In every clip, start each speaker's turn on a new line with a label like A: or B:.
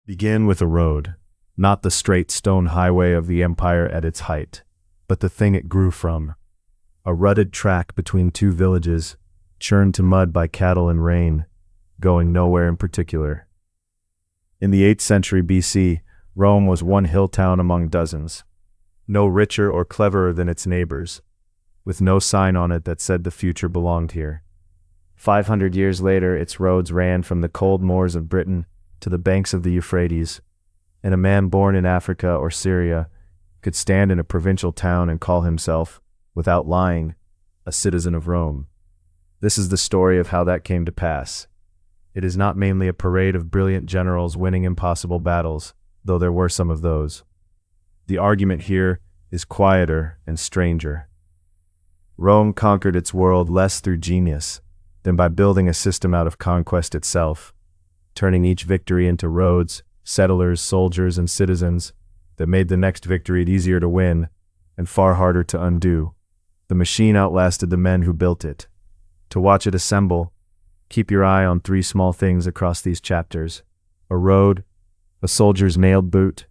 A: Begin with a road, not the straight stone highway of the empire at its height, but the thing it grew from. A rutted track between two villages, churned to mud by cattle and rain, going nowhere in particular. In the 8th century BC, Rome was one hill town among dozens, no richer or cleverer than its neighbors, with no sign on it that said the future belonged here. 500 years later, its roads ran from the cold moors of Britain to the banks of the Euphrates, and a man born in Africa or Syria could stand in a provincial town and call himself, without lying, a citizen of Rome. This is the story of how that came to pass. It is not mainly a parade of brilliant generals winning impossible battles, though there were some of those. The argument here is quieter and stranger. Rome conquered its world less through genius than by building a system out of conquest itself, turning each victory into roads, settlers, soldiers, and citizens that made the next victory easier to win and far harder to undo. The machine outlasted the men who built it. To watch it assemble, keep your eye on 3 small things across these chapters: a road, a soldier's nailed boot,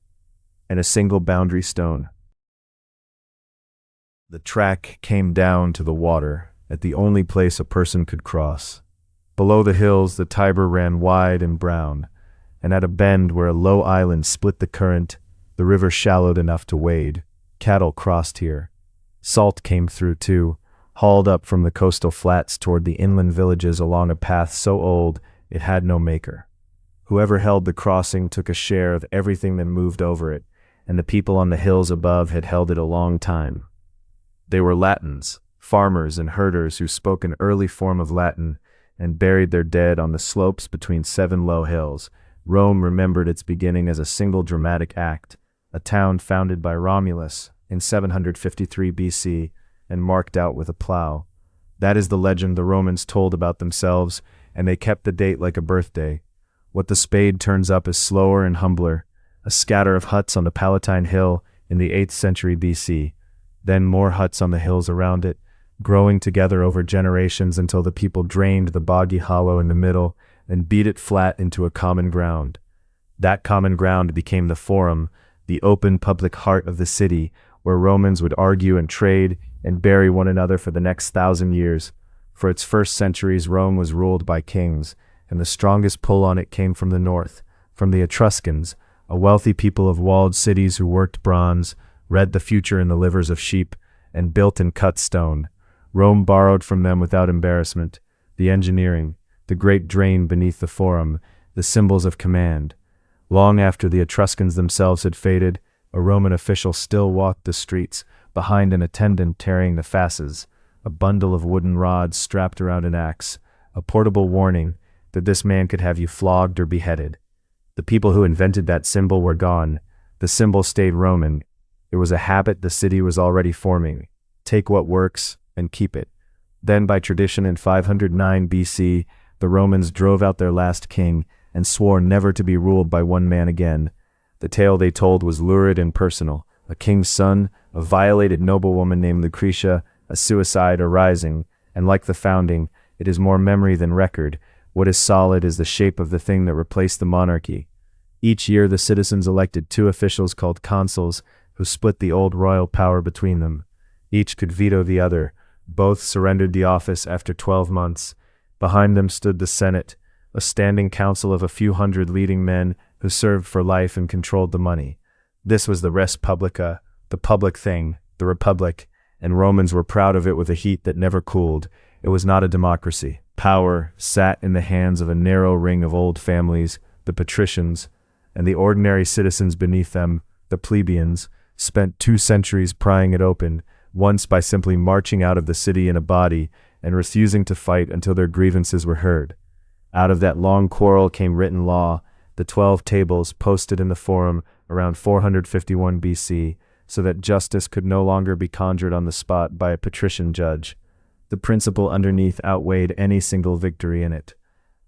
A: and a single boundary stone. The track came down to the water at the only place a person could cross. Below the hills, the Tiber ran wide and brown, and at a bend where a low island split the current, the river shallowed enough to wade. Cattle crossed here. Salt came through too, hauled up from the coastal flats toward the inland villages along a path so old it had no maker. Whoever held the crossing took a share of everything that moved over it, and the people on the hills above had held it a long time. They were Latins, farmers and herders who spoke an early form of Latin and buried their dead on the slopes between 7 low hills. Rome remembered its beginning as a single dramatic act, a town founded by Romulus in 753 BC and marked out with a plow. That is the legend the Romans told about themselves, and they kept the date like a birthday. What the spade turns up is slower and humbler, a scatter of huts on the Palatine Hill in the 8th century BC, then more huts on the hills around it, growing together over generations until the people drained the boggy hollow in the middle and beat it flat into a common ground. That common ground became the Forum, the open public heart of the city, where Romans would argue and trade and bury one another for the next 1,000 years. For its first centuries, Rome was ruled by kings, and the strongest pull on it came from the north, from the Etruscans, a wealthy people of walled cities who worked bronze, read the future in the livers of sheep, and built and cut stone. Rome borrowed from them without embarrassment: the engineering, the great drain beneath the Forum, the symbols of command. Long after the Etruscans themselves had faded, a Roman official still walked the streets, behind an attendant carrying the fasces, a bundle of wooden rods strapped around an axe, a portable warning that this man could have you flogged or beheaded. The people who invented that symbol were gone. The symbol stayed Roman. It was a habit the city was already forming. Take what works and keep it. Then, by tradition, in 509 BC, the Romans drove out their last king and swore never to be ruled by one man again. The tale they told was lurid and personal: a king's son, a violated noblewoman named Lucretia, a suicide, a rising, and like the founding, it is more memory than record. What is solid is the shape of the thing that replaced the monarchy. Each year the citizens elected 2 officials called consuls, who split the old royal power between them. Each could veto the other. Both surrendered the office after 12 months. Behind them stood the Senate, a standing council of a few hundred leading men who served for life and controlled the money. This was the res publica, the public thing, the republic, and Romans were proud of it with a heat that never cooled. It was not a democracy. Power sat in the hands of a narrow ring of old families, the patricians, and the ordinary citizens beneath them, the plebeians, spent 2 centuries prying it open, once by simply marching out of the city in a body and refusing to fight until their grievances were heard. Out of that long quarrel came written law, the 12 tables posted in the Forum around 451 BC, so that justice could no longer be conjured on the spot by a patrician judge. The principle underneath outweighed any single victory in it.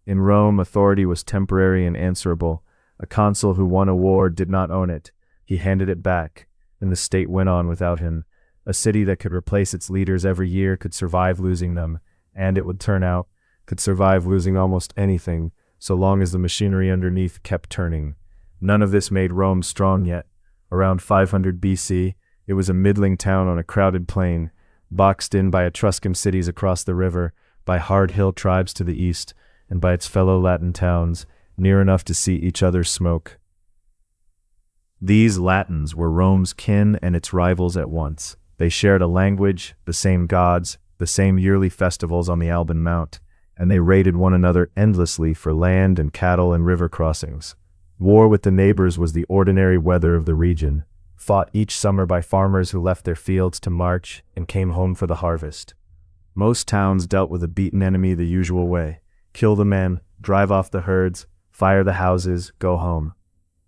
A: In Rome, authority was temporary and answerable. A consul who won a war did not own it. He handed it back, and the state went on without him. A city that could replace its leaders every year could survive losing them, and it would turn out, could survive losing almost anything, so long as the machinery underneath kept turning. None of this made Rome strong yet. Around 500 BC, it was a middling town on a crowded plain, boxed in by Etruscan cities across the river, by hard hill tribes to the east, and by its fellow Latin towns, near enough to see each other's smoke. These Latins were Rome's kin and its rivals at once. They shared a language, the same gods, the same yearly festivals on the Alban Mount, and they raided one another endlessly for land and cattle and river crossings. War with the neighbors was the ordinary weather of the region, fought each summer by farmers who left their fields to march and came home for the harvest. Most towns dealt with a beaten enemy the usual way: kill the men, drive off the herds, fire the houses, go home.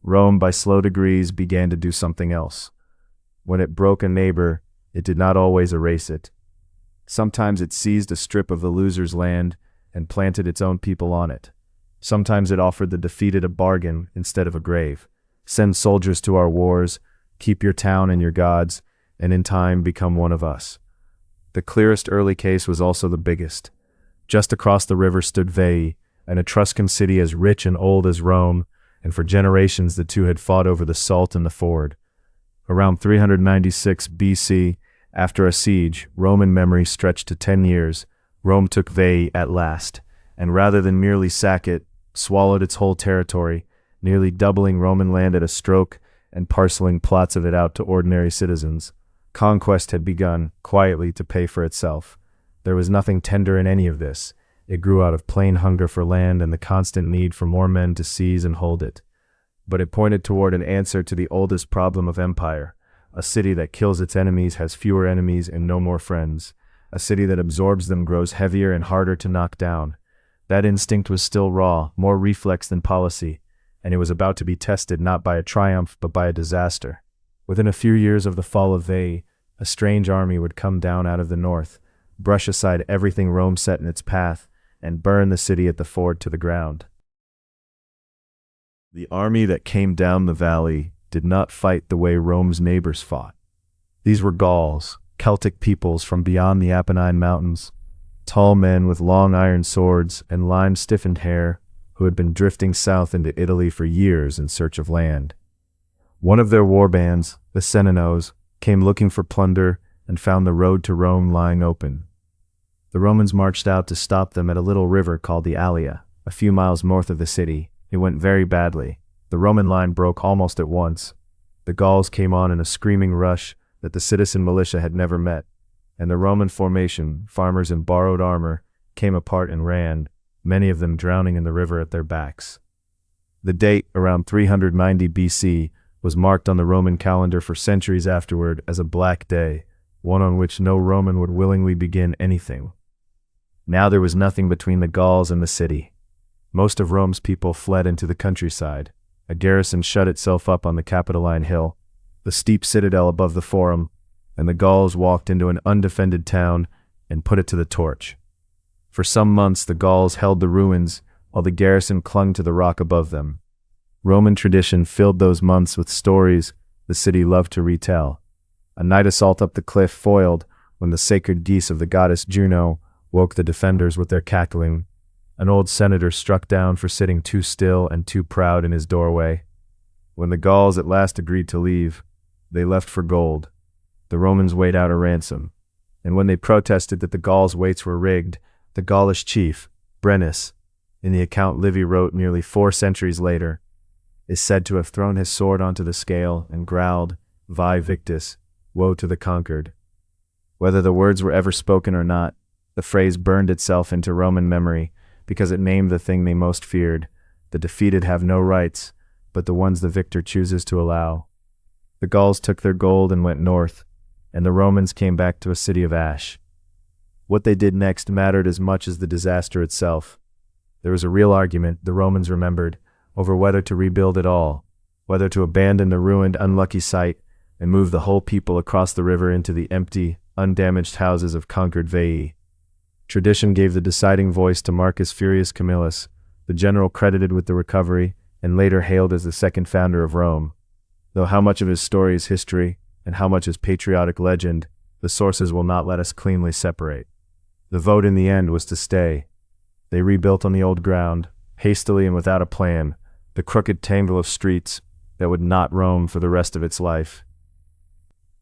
A: Rome, by slow degrees, began to do something else. When it broke a neighbor, it did not always erase it. Sometimes it seized a strip of the loser's land and planted its own people on it. Sometimes it offered the defeated a bargain instead of a grave. Send soldiers to our wars, keep your town and your gods, and in time become one of us. The clearest early case was also the biggest. Just across the river stood Veii, an Etruscan city as rich and old as Rome, and for generations the two had fought over the salt and the ford. Around 396 BC, after a siege, Roman memory stretched to 10 years, Rome took Veii at last, and rather than merely sack it, swallowed its whole territory, nearly doubling Roman land at a stroke and parceling plots of it out to ordinary citizens. Conquest had begun, quietly, to pay for itself. There was nothing tender in any of this. It grew out of plain hunger for land and the constant need for more men to seize and hold it. But it pointed toward an answer to the oldest problem of empire. A city that kills its enemies has fewer enemies and no more friends. A city that absorbs them grows heavier and harder to knock down. That instinct was still raw, more reflex than policy, and it was about to be tested not by a triumph but by a disaster. Within a few years of the fall of Veii, a strange army would come down out of the north, brush aside everything Rome set in its path, and burn the city at the ford to the ground. The army that came down the valley did not fight the way Rome's neighbors fought. These were Gauls, Celtic peoples from beyond the Apennine Mountains, tall men with long iron swords and lime-stiffened hair who had been drifting south into Italy for years in search of land. One of their war bands, the Senones, came looking for plunder and found the road to Rome lying open. The Romans marched out to stop them at a little river called the Allia, a few miles north of the city. It went very badly. The Roman line broke almost at once. The Gauls came on in a screaming rush that the citizen militia had never met, and the Roman formation, farmers in borrowed armor, came apart and ran, many of them drowning in the river at their backs. The date, around 390 BC, was marked on the Roman calendar for centuries afterward as a black day, one on which no Roman would willingly begin anything. Now there was nothing between the Gauls and the city. Most of Rome's people fled into the countryside. A garrison shut itself up on the Capitoline Hill, the steep citadel above the Forum, and the Gauls walked into an undefended town and put it to the torch. For some months the Gauls held the ruins, while the garrison clung to the rock above them. Roman tradition filled those months with stories the city loved to retell. A night assault up the cliff foiled when the sacred geese of the goddess Juno woke the defenders with their cackling. An old senator struck down for sitting too still and too proud in his doorway. When the Gauls at last agreed to leave, they left for gold. The Romans weighed out a ransom, and when they protested that the Gauls' weights were rigged, the Gaulish chief, Brennus, in the account Livy wrote nearly 4 centuries later, is said to have thrown his sword onto the scale and growled, "Vae victis," woe to the conquered. Whether the words were ever spoken or not, the phrase burned itself into Roman memory because it named the thing they most feared. The defeated have no rights, but the ones the victor chooses to allow. The Gauls took their gold and went north, and the Romans came back to a city of ash. What they did next mattered as much as the disaster itself. There was a real argument, the Romans remembered, over whether to rebuild at all, whether to abandon the ruined, unlucky site and move the whole people across the river into the empty, undamaged houses of conquered Veii. Tradition gave the deciding voice to Marcus Furius Camillus, the general credited with the recovery and later hailed as the second founder of Rome. Though how much of his story is history and how much is patriotic legend, the sources will not let us cleanly separate. The vote in the end was to stay. They rebuilt on the old ground, hastily and without a plan, the crooked tangle of streets that would knot Rome for the rest of its life.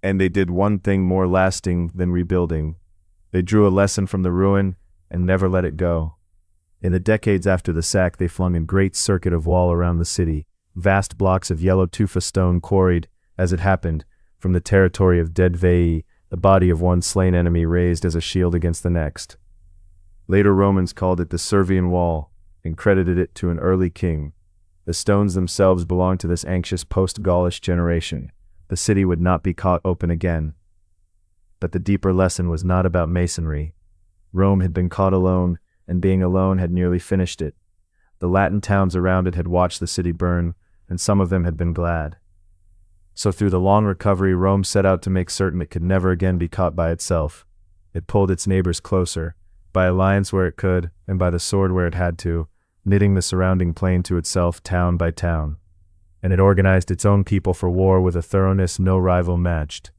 A: And they did one thing more lasting than rebuilding. They drew a lesson from the ruin and never let it go. In the decades after the sack, they flung a great circuit of wall around the city, vast blocks of yellow tufa stone quarried, as it happened, from the territory of dead Veii, the body of one slain enemy raised as a shield against the next. Later Romans called it the Servian Wall and credited it to an early king. The stones themselves belonged to this anxious post-Gaulish generation. The city would not be caught open again. But the deeper lesson was not about masonry. Rome had been caught alone, and being alone had nearly finished it. The Latin towns around it had watched the city burn, and some of them had been glad. So through the long recovery, Rome set out to make certain it could never again be caught by itself. It pulled its neighbors closer, by alliance where it could, and by the sword where it had to, knitting the surrounding plain to itself town by town. And it organized its own people for war with a thoroughness no rival matched.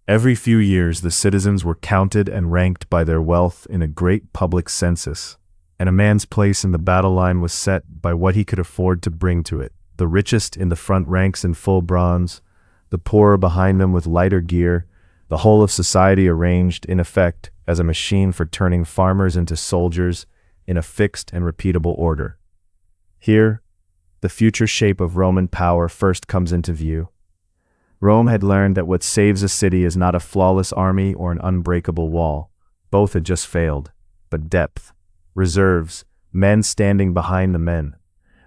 A: Every few years the citizens were counted and ranked by their wealth in a great public census, and a man's place in the battle line was set by what he could afford to bring to it. The richest in the front ranks in full bronze, the poorer behind them with lighter gear, the whole of society arranged, in effect, as a machine for turning farmers into soldiers in a fixed and repeatable order. Here, the future shape of Roman power first comes into view. Rome had learned that what saves a city is not a flawless army or an unbreakable wall. Both had just failed, but depth, reserves, men standing behind the men.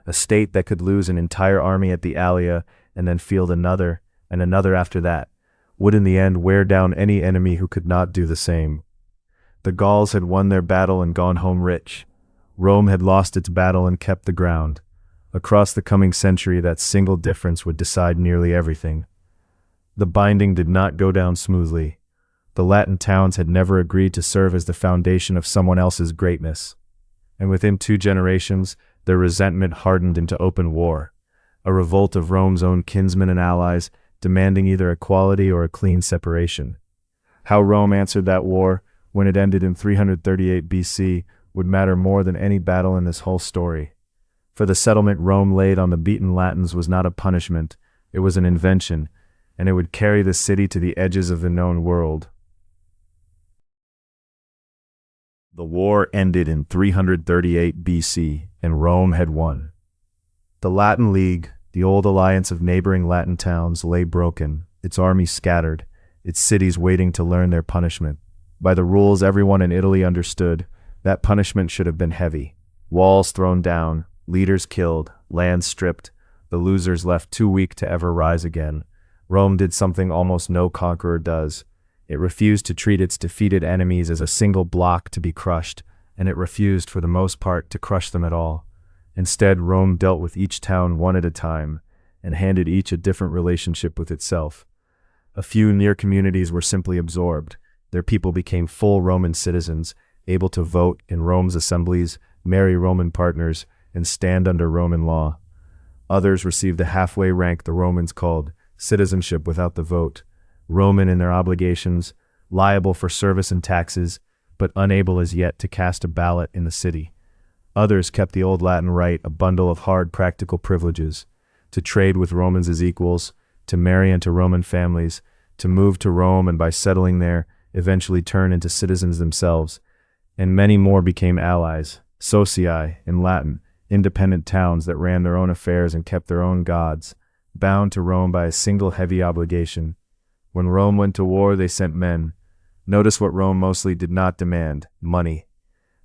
A: A state that could lose an entire army at the Allia and then field another and another after that would in the end wear down any enemy who could not do the same. The Gauls had won their battle and gone home rich. Rome had lost its battle and kept the ground. Across the coming century, that single difference would decide nearly everything. The binding did not go down smoothly. The Latin towns had never agreed to serve as the foundation of someone else's greatness. And within 2 generations, their resentment hardened into open war, a revolt of Rome's own kinsmen and allies, demanding either equality or a clean separation. How Rome answered that war, when it ended in 338 BC, would matter more than any battle in this whole story. For the settlement Rome laid on the beaten Latins was not a punishment, it was an invention, and it would carry the city to the edges of the known world. The war ended in 338 BC, and Rome had won. The Latin League, the old alliance of neighboring Latin towns, lay broken, its armies scattered, its cities waiting to learn their punishment. By the rules everyone in Italy understood, that punishment should have been heavy. Walls thrown down, leaders killed, land stripped, the losers left too weak to ever rise again. Rome did something almost no conqueror does. It refused to treat its defeated enemies as a single block to be crushed, and it refused, for the most part, to crush them at all. Instead, Rome dealt with each town one at a time, and handed each a different relationship with itself. A few near communities were simply absorbed. Their people became full Roman citizens, able to vote in Rome's assemblies, marry Roman partners, and stand under Roman law. Others received the halfway rank the Romans called citizenship without the vote, Roman in their obligations, liable for service and taxes, but unable as yet to cast a ballot in the city. Others kept the old Latin right, a bundle of hard practical privileges, to trade with Romans as equals, to marry into Roman families, to move to Rome and by settling there, eventually turn into citizens themselves, and many more became allies, socii in Latin, independent towns that ran their own affairs and kept their own gods, bound to Rome by a single heavy obligation. When Rome went to war, they sent men. Notice what Rome mostly did not demand: money.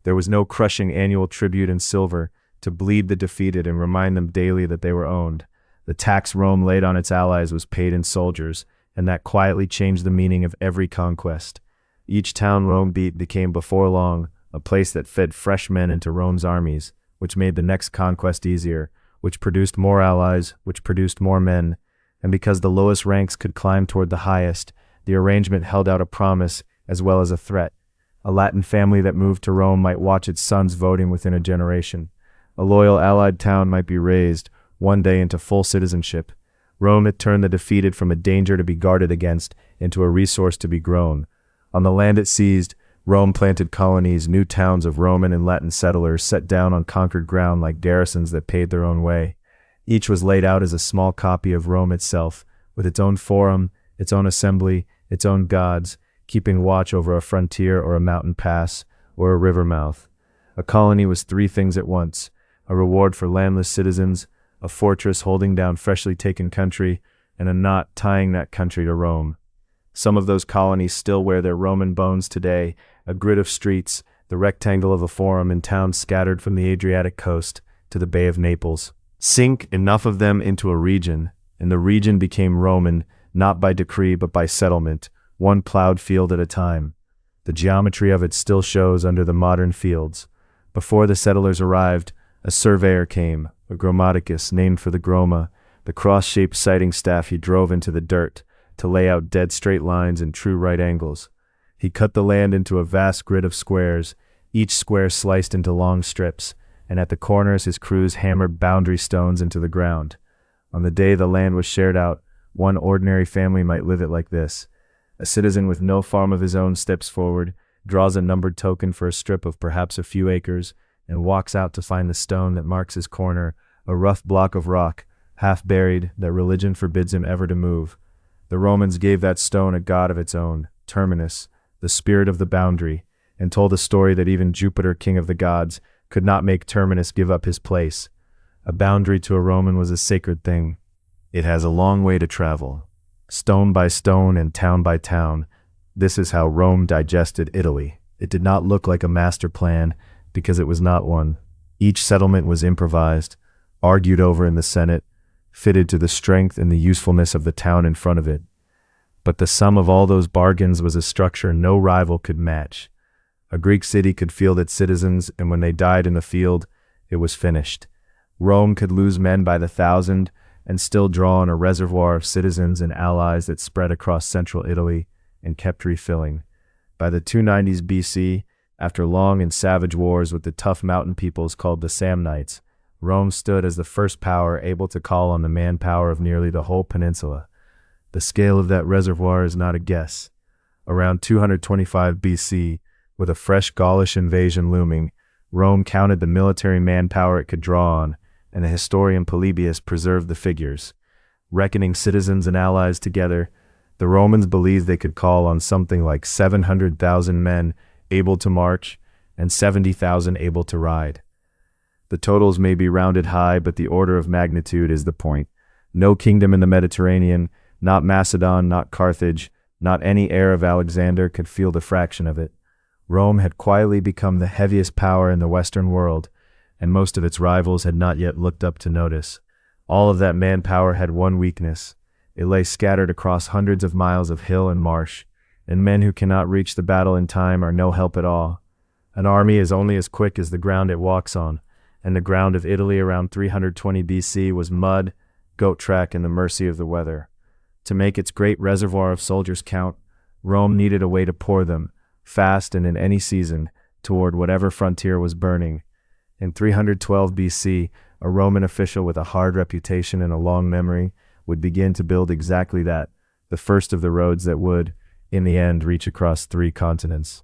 A: There was no crushing annual tribute in silver to bleed the defeated and remind them daily that they were owned. The tax Rome laid on its allies was paid in soldiers, and that quietly changed the meaning of every conquest. Each town Rome beat became before long a place that fed fresh men into Rome's armies, which made the next conquest easier, which produced more allies, which produced more men, and because the lowest ranks could climb toward the highest, the arrangement held out a promise as well as a threat. A Latin family that moved to Rome might watch its sons voting within a generation. A loyal allied town might be raised one day into full citizenship. Rome had turned the defeated from a danger to be guarded against into a resource to be grown. On the land it seized, Rome planted colonies, new towns of Roman and Latin settlers set down on conquered ground like garrisons that paid their own way. Each was laid out as a small copy of Rome itself, with its own forum, its own assembly, its own gods, keeping watch over a frontier or a mountain pass or a river mouth. A colony was three things at once: a reward for landless citizens, a fortress holding down freshly taken country, and a knot tying that country to Rome. Some of those colonies still wear their Roman bones today, a grid of streets, the rectangle of a forum in towns scattered from the Adriatic coast to the Bay of Naples. Sink enough of them into a region, and the region became Roman, not by decree but by settlement, one plowed field at a time. The geometry of it still shows under the modern fields. Before the settlers arrived, a surveyor came, a grammaticus named for the groma, the cross-shaped sighting staff he drove into the dirt to lay out dead straight lines and true right angles. He cut the land into a vast grid of squares, each square sliced into long strips, and at the corners his crews hammered boundary stones into the ground. On the day the land was shared out, one ordinary family might live it like this. A citizen with no farm of his own steps forward, draws a numbered token for a strip of perhaps a few acres, and walks out to find the stone that marks his corner, a rough block of rock, half buried, that religion forbids him ever to move. The Romans gave that stone a god of its own, Terminus, the spirit of the boundary, and told a story that even Jupiter, king of the gods, could not make Terminus give up his place. A boundary to a Roman was a sacred thing. It has a long way to travel, stone by stone and town by town. This is how Rome digested Italy. It did not look like a master plan, because it was not one. Each settlement was improvised, argued over in the Senate, fitted to the strength and the usefulness of the town in front of it. But the sum of all those bargains was a structure no rival could match. A Greek city could field its citizens, and when they died in the field, it was finished. Rome could lose men by the thousand, and still draw on a reservoir of citizens and allies that spread across central Italy and kept refilling. By the 290s BC, after long and savage wars with the tough mountain peoples called the Samnites, Rome stood as the first power able to call on the manpower of nearly the whole peninsula. The scale of that reservoir is not a guess. Around 225 BC, with a fresh Gaulish invasion looming, Rome counted the military manpower it could draw on, and the historian Polybius preserved the figures. Reckoning citizens and allies together, the Romans believed they could call on something like 700,000 men able to march and 70,000 able to ride. The totals may be rounded high, but the order of magnitude is the point. No kingdom in the Mediterranean, not Macedon, not Carthage, not any heir of Alexander could field a fraction of it. Rome had quietly become the heaviest power in the Western world, and most of its rivals had not yet looked up to notice. All of that manpower had one weakness. It lay scattered across hundreds of miles of hill and marsh, and men who cannot reach the battle in time are no help at all. An army is only as quick as the ground it walks on, and the ground of Italy around 320 BC was mud, goat track, and the mercy of the weather. To make its great reservoir of soldiers count, Rome needed a way to pour them, fast and in any season, toward whatever frontier was burning. In 312 BC, a Roman official with a hard reputation and a long memory would begin to build exactly that, the first of the roads that would, in the end, reach across 3 continents.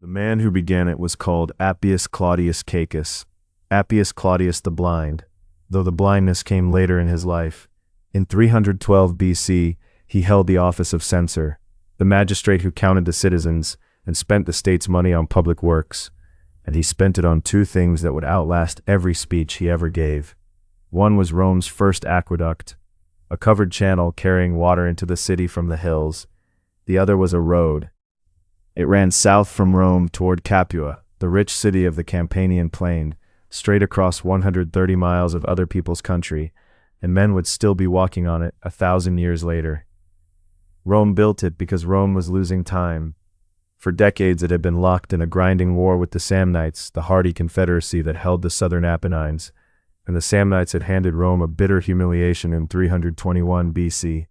A: The man who began it was called Appius Claudius Caecus, Appius Claudius the Blind, though the blindness came later in his life. In 312 BC, he held the office of censor, the magistrate who counted the citizens and spent the state's money on public works, and he spent it on 2 things that would outlast every speech he ever gave. One was Rome's first aqueduct, a covered channel carrying water into the city from the hills. The other was a road. It ran south from Rome toward Capua, the rich city of the Campanian plain, straight across 130 miles of other people's country, and men would still be walking on it 1,000 years later. Rome built it because Rome was losing time. For decades it had been locked in a grinding war with the Samnites, the hardy confederacy that held the southern Apennines, and the Samnites had handed Rome a bitter humiliation in 321 BC.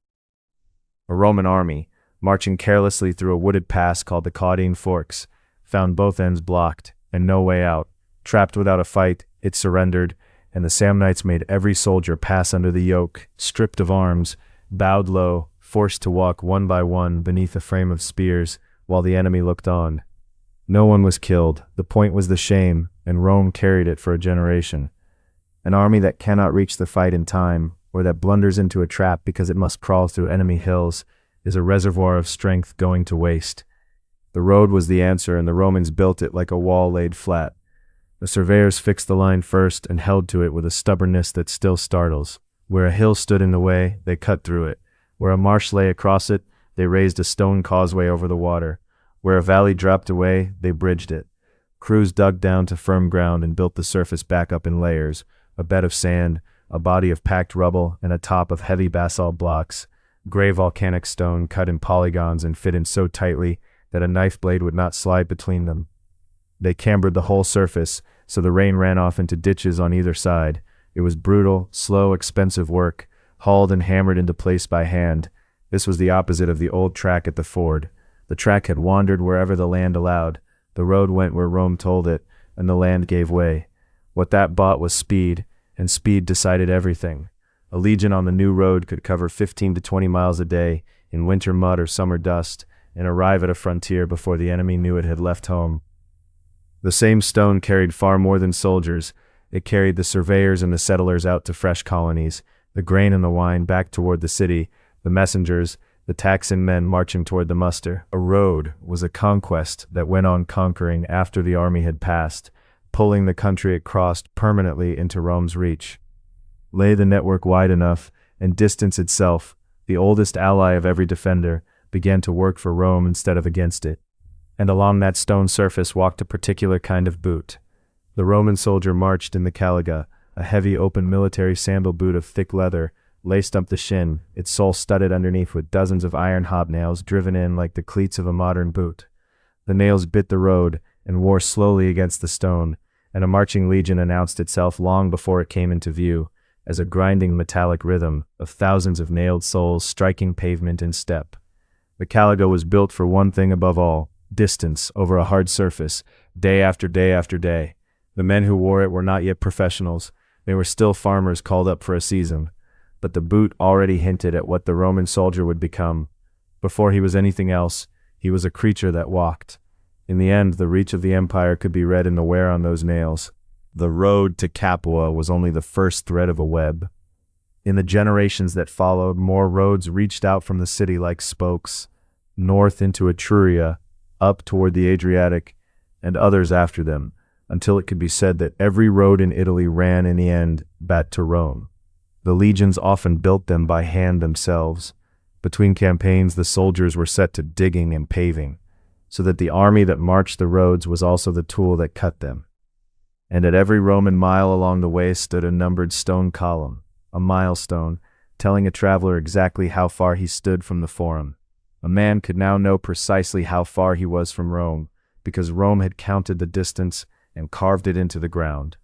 A: A Roman army, marching carelessly through a wooded pass called the Caudine Forks, found both ends blocked and no way out. Trapped without a fight, it surrendered, and the Samnites made every soldier pass under the yoke, stripped of arms, bowed low, forced to walk one by one beneath a frame of spears, while the enemy looked on. No one was killed, the point was the shame, and Rome carried it for a generation. An army that cannot reach the fight in time, or that blunders into a trap because it must crawl through enemy hills, is a reservoir of strength going to waste. The road was the answer, and the Romans built it like a wall laid flat. The surveyors fixed the line first and held to it with a stubbornness that still startles. Where a hill stood in the way, they cut through it. Where a marsh lay across it, they raised a stone causeway over the water. Where a valley dropped away, they bridged it. Crews dug down to firm ground and built the surface back up in layers, a bed of sand, a body of packed rubble, and a top of heavy basalt blocks, gray volcanic stone cut in polygons and fit in so tightly that a knife blade would not slide between them. They cambered the whole surface, so the rain ran off into ditches on either side. It was brutal, slow, expensive work, hauled and hammered into place by hand. This was the opposite of the old track at the ford. The track had wandered wherever the land allowed. The road went where Rome told it, and the land gave way. What that bought was speed, and speed decided everything. A legion on the new road could cover 15 to 20 miles a day in winter mud or summer dust and arrive at a frontier before the enemy knew it had left home. The same stone carried far more than soldiers. It carried the surveyors and the settlers out to fresh colonies, the grain and the wine back toward the city, the messengers, the taxing men marching toward the muster. A road was a conquest that went on conquering after the army had passed, pulling the country it crossed permanently into Rome's reach. Lay the network wide enough, and distance itself, the oldest ally of every defender, began to work for Rome instead of against it. And along that stone surface walked a particular kind of boot. The Roman soldier marched in the caliga, a heavy open military sandal boot of thick leather, laced up the shin, its sole studded underneath with dozens of iron hobnails driven in like the cleats of a modern boot. The nails bit the road and wore slowly against the stone, and a marching legion announced itself long before it came into view, as a grinding metallic rhythm of thousands of nailed soles striking pavement in step. The caliga was built for one thing above all: distance over a hard surface, day after day after day. The men who wore it were not yet professionals. They were still farmers called up for a season. But the boot already hinted at what the Roman soldier would become. Before he was anything else, he was a creature that walked. In the end, the reach of the empire could be read in the wear on those nails. The road to Capua was only the first thread of a web. In the generations that followed, more roads reached out from the city like spokes, north into Etruria, up toward the Adriatic, and others after them, until it could be said that every road in Italy ran in the end back to Rome. The legions often built them by hand themselves. Between campaigns, the soldiers were set to digging and paving, so that the army that marched the roads was also the tool that cut them. And at every Roman mile along the way stood a numbered stone column, a milestone, telling a traveler exactly how far he stood from the Forum. A man could now know precisely how far he was from Rome, because Rome had counted the distance and carved it into the ground.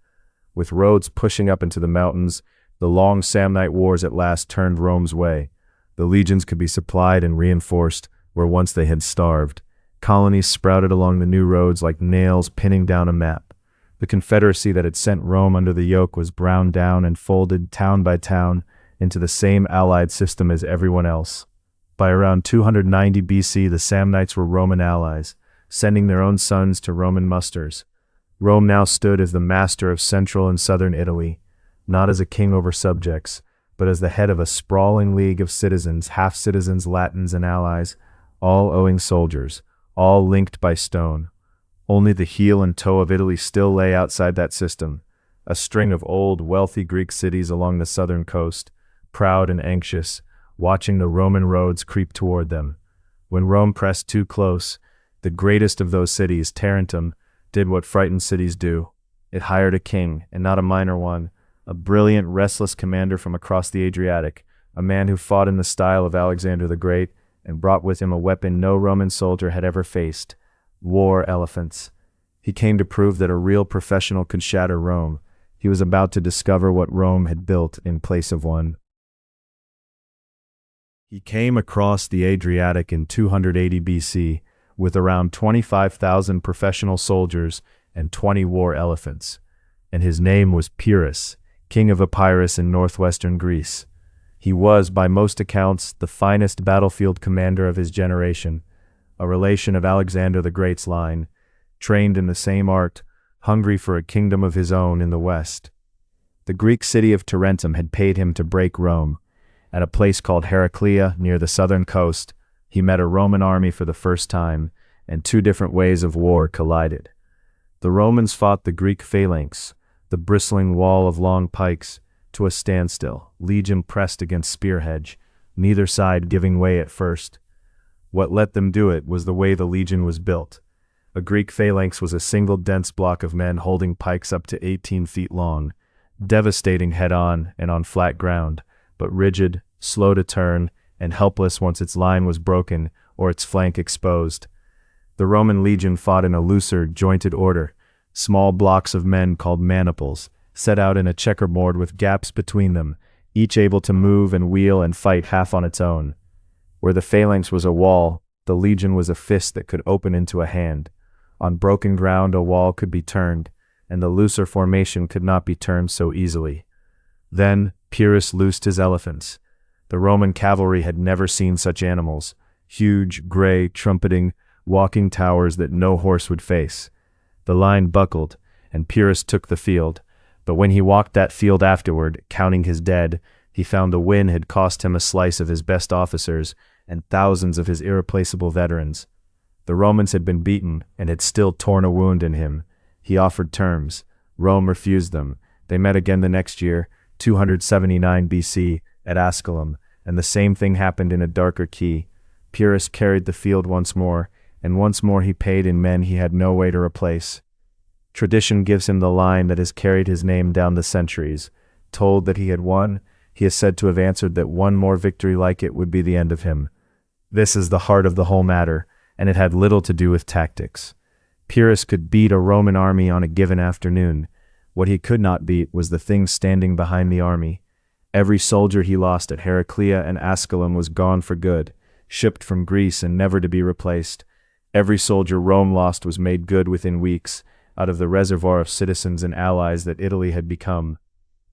A: With roads pushing up into the mountains, the long Samnite wars at last turned Rome's way. The legions could be supplied and reinforced where once they had starved. Colonies sprouted along the new roads like nails pinning down a map. The confederacy that had sent Rome under the yoke was ground down and folded town by town into the same allied system as everyone else. By around 290 BC, the Samnites were Roman allies, sending their own sons to Roman musters. Rome now stood as the master of central and southern Italy, not as a king over subjects, but as the head of a sprawling league of citizens, half-citizens, Latins, and allies, all owing soldiers, all linked by stone. Only the heel and toe of Italy still lay outside that system, a string of old, wealthy Greek cities along the southern coast, proud and anxious, watching the Roman roads creep toward them. When Rome pressed too close, the greatest of those cities, Tarentum, did what frightened cities do. It hired a king, and not a minor one, a brilliant, restless commander from across the Adriatic, a man who fought in the style of Alexander the Great and brought with him a weapon no Roman soldier had ever faced: war elephants. He came to prove that a real professional could shatter Rome. He was about to discover what Rome had built in place of one. He came across the Adriatic in 280 BC with around 25,000 professional soldiers and 20 war elephants, and his name was Pyrrhus, king of Epirus in northwestern Greece. He was, by most accounts, the finest battlefield commander of his generation, a relation of Alexander the Great's line, trained in the same art, hungry for a kingdom of his own in the west. The Greek city of Tarentum had paid him to break Rome. At a place called Heraclea near the southern coast, he met a Roman army for the first time, and two different ways of war collided. The Romans fought the Greek phalanx, the bristling wall of long pikes, to a standstill. Legion pressed against spear hedge, neither side giving way at first. What let them do it was the way the legion was built. A Greek phalanx was a single dense block of men holding pikes up to 18 feet long, devastating head-on and on flat ground, but rigid, slow to turn, and helpless once its line was broken or its flank exposed. The Roman legion fought in a looser, jointed order, small blocks of men called maniples, set out in a checkerboard with gaps between them, each able to move and wheel and fight half on its own. Where the phalanx was a wall, the legion was a fist that could open into a hand. On broken ground a wall could be turned, and the looser formation could not be turned so easily. Then Pyrrhus loosed his elephants. The Roman cavalry had never seen such animals, huge, gray, trumpeting, walking towers that no horse would face. The line buckled, and Pyrrhus took the field, but when he walked that field afterward, counting his dead, he found the wind had cost him a slice of his best officers and thousands of his irreplaceable veterans. The Romans had been beaten and had still torn a wound in him. He offered terms. Rome refused them. They met again the next year, 279 BC, at Asculum, and the same thing happened in a darker key. Pyrrhus carried the field once more, and once more he paid in men he had no way to replace. Tradition gives him the line that has carried his name down the centuries. Told that he had won, he is said to have answered that one more victory like it would be the end of him. This is the heart of the whole matter, and it had little to do with tactics. Pyrrhus could beat a Roman army on a given afternoon. What he could not beat was the thing standing behind the army. Every soldier he lost at Heraclea and Asculum was gone for good, shipped from Greece and never to be replaced. Every soldier Rome lost was made good within weeks, out of the reservoir of citizens and allies that Italy had become.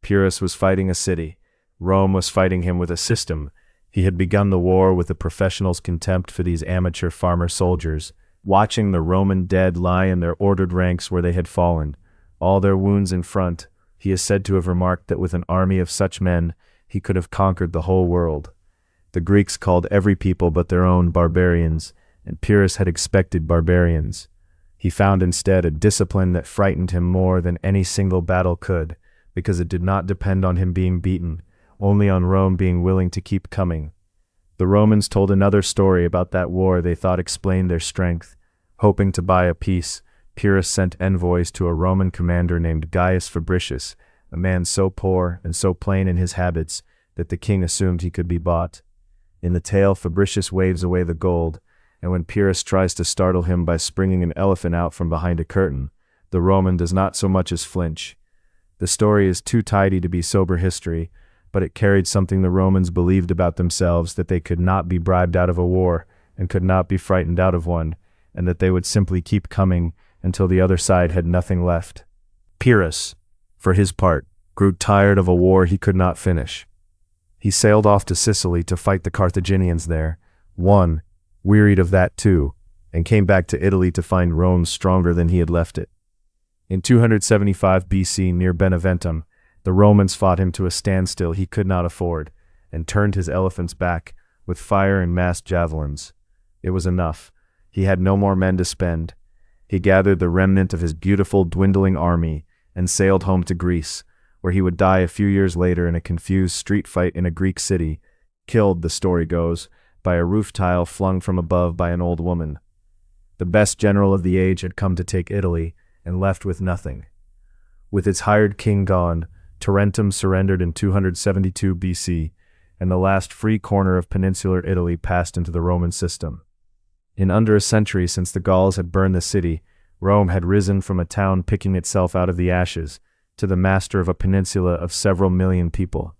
A: Pyrrhus was fighting a city. Rome was fighting him with a system. He had begun the war with the professionals' contempt for these amateur farmer soldiers, watching the Roman dead lie in their ordered ranks where they had fallen, all their wounds in front. He is said to have remarked that with an army of such men, he could have conquered the whole world. The Greeks called every people but their own barbarians, and Pyrrhus had expected barbarians. He found instead a discipline that frightened him more than any single battle could, because it did not depend on him being beaten, only on Rome being willing to keep coming. The Romans told another story about that war they thought explained their strength. Hoping to buy a peace, Pyrrhus sent envoys to a Roman commander named Gaius Fabricius, a man so poor and so plain in his habits that the king assumed he could be bought. In the tale, Fabricius waves away the gold, and when Pyrrhus tries to startle him by springing an elephant out from behind a curtain, the Roman does not so much as flinch. The story is too tidy to be sober history, but it carried something the Romans believed about themselves, that they could not be bribed out of a war and could not be frightened out of one, and that they would simply keep coming until the other side had nothing left. Pyrrhus, for his part, grew tired of a war he could not finish. He sailed off to Sicily to fight the Carthaginians there, won, wearied of that too, and came back to Italy to find Rome stronger than he had left it. In 275 BC, near Beneventum, the Romans fought him to a standstill he could not afford, and turned his elephants back with fire and massed javelins. It was enough. He had no more men to spend. He gathered the remnant of his beautiful, dwindling army and sailed home to Greece, where he would die a few years later in a confused street fight in a Greek city, killed, the story goes, by a roof tile flung from above by an old woman. The best general of the age had come to take Italy, and left with nothing. With its hired king gone, Tarentum surrendered in 272 BC, and the last free corner of peninsular Italy passed into the Roman system. In under a century since the Gauls had burned the city, Rome had risen from a town picking itself out of the ashes to the master of a peninsula of several million people.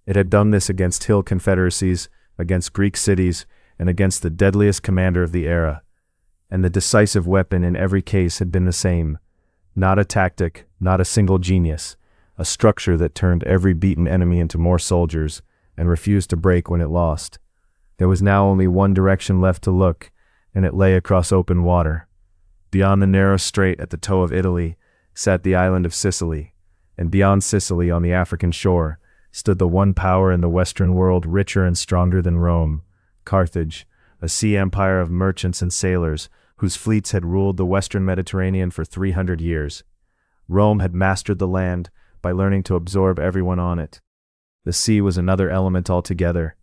A: It had done this against hill confederacies, against Greek cities, and against the deadliest commander of the era. And the decisive weapon in every case had been the same. Not a tactic, not a single genius, a structure that turned every beaten enemy into more soldiers and refused to break when it lost. There was now only one direction left to look, and it lay across open water. Beyond the narrow strait at the toe of Italy sat the island of Sicily, and beyond Sicily on the African shore stood the one power in the Western world richer and stronger than Rome, Carthage, a sea empire of merchants and sailors whose fleets had ruled the Western Mediterranean for 300 years. Rome had mastered the land by learning to absorb everyone on it. The sea was another element altogether,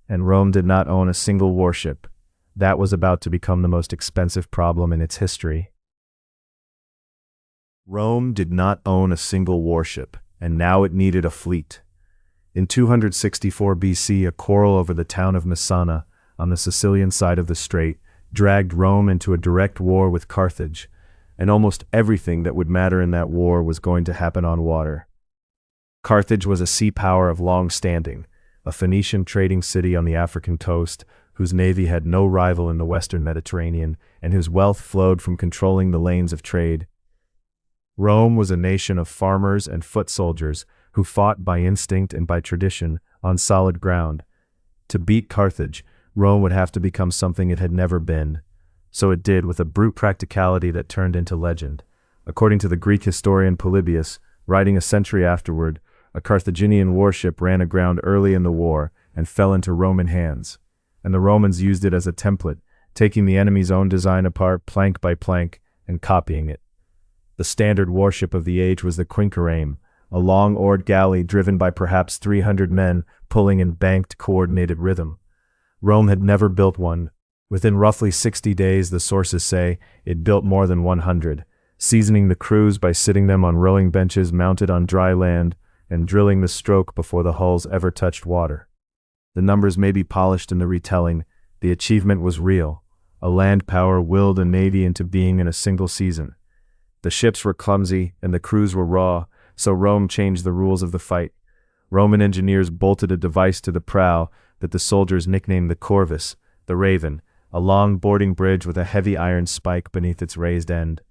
A: and Rome did not own a single warship. That was about to become the most expensive problem in its history. Rome did not own a single warship, and now it needed a fleet. In 264 BC, a quarrel over the town of Messana, on the Sicilian side of the strait, dragged Rome into a direct war with Carthage, and almost everything that would matter in that war was going to happen on water. Carthage was a sea power of long standing, a Phoenician trading city on the African coast, whose navy had no rival in the Western Mediterranean, and whose wealth flowed from controlling the lanes of trade. Rome was a nation of farmers and foot soldiers who fought by instinct and by tradition on solid ground. To beat Carthage, Rome would have to become something it had never been. So it did, with a brute practicality that turned into legend. According to the Greek historian Polybius, writing a century afterward, a Carthaginian warship ran aground early in the war and fell into Roman hands, and the Romans used it as a template, taking the enemy's own design apart plank by plank and copying it. The standard warship of the age was the conqueror, a long-oared galley driven by perhaps 300 men pulling in banked, coordinated rhythm. Rome had never built one. Within roughly 60 days, the sources say, it built more than 100, seasoning the crews by sitting them on rowing benches mounted on dry land and drilling the stroke before the hulls ever touched water. The numbers may be polished in the retelling. The achievement was real. A land power willed a navy into being in a single season. The ships were clumsy and the crews were raw, so Rome changed the rules of the fight. Roman engineers bolted a device to the prow that the soldiers nicknamed the corvus, the raven, a long boarding bridge with a heavy iron spike beneath its raised end.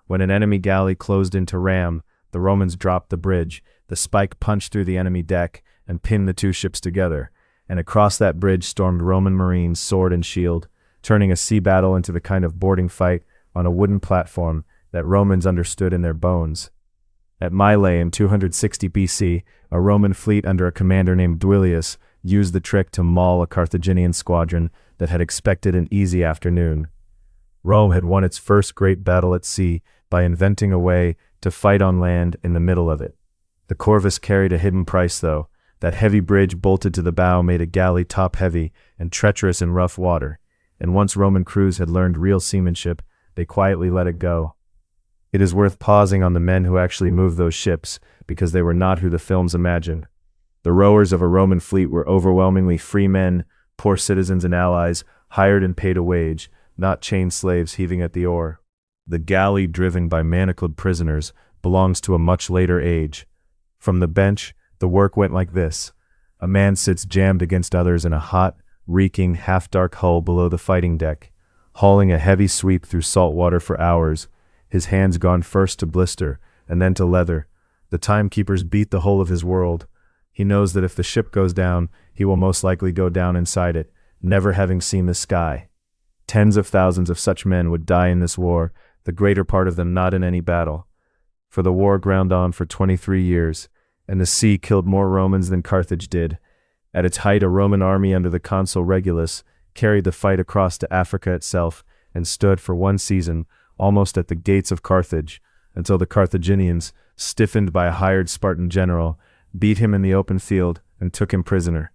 A: When an enemy galley closed in to ram, the Romans dropped the bridge. The spike punched through the enemy deck and pinned the two ships together, and across that bridge stormed Roman marines, sword and shield, turning a sea battle into the kind of boarding fight on a wooden platform that Romans understood in their bones. At Mylae in 260 BC, a Roman fleet under a commander named Duilius used the trick to maul a Carthaginian squadron that had expected an easy afternoon. Rome had won its first great battle at sea by inventing a way to fight on land in the middle of it. The corvus carried a hidden price, though. That heavy bridge bolted to the bow made a galley top-heavy and treacherous in rough water, and once Roman crews had learned real seamanship, they quietly let it go. It is worth pausing on the men who actually moved those ships, because they were not who the films imagined. The rowers of a Roman fleet were overwhelmingly free men, poor citizens and allies, hired and paid a wage, not chained slaves heaving at the oar. The galley driven by manacled prisoners belongs to a much later age. From the bench, the work went like this. A man sits jammed against others in a hot, reeking, half-dark hull below the fighting deck, hauling a heavy sweep through salt water for hours, his hands gone first to blister and then to leather. The timekeepers beat the whole of his world. He knows that if the ship goes down, he will most likely go down inside it, never having seen the sky. Tens of thousands of such men would die in this war, the greater part of them not in any battle. For the war ground on for 23 years, and the sea killed more Romans than Carthage did. At its height, a Roman army under the consul Regulus carried the fight across to Africa itself and stood for one season almost at the gates of Carthage, until the Carthaginians, stiffened by a hired Spartan general, beat him in the open field and took him prisoner.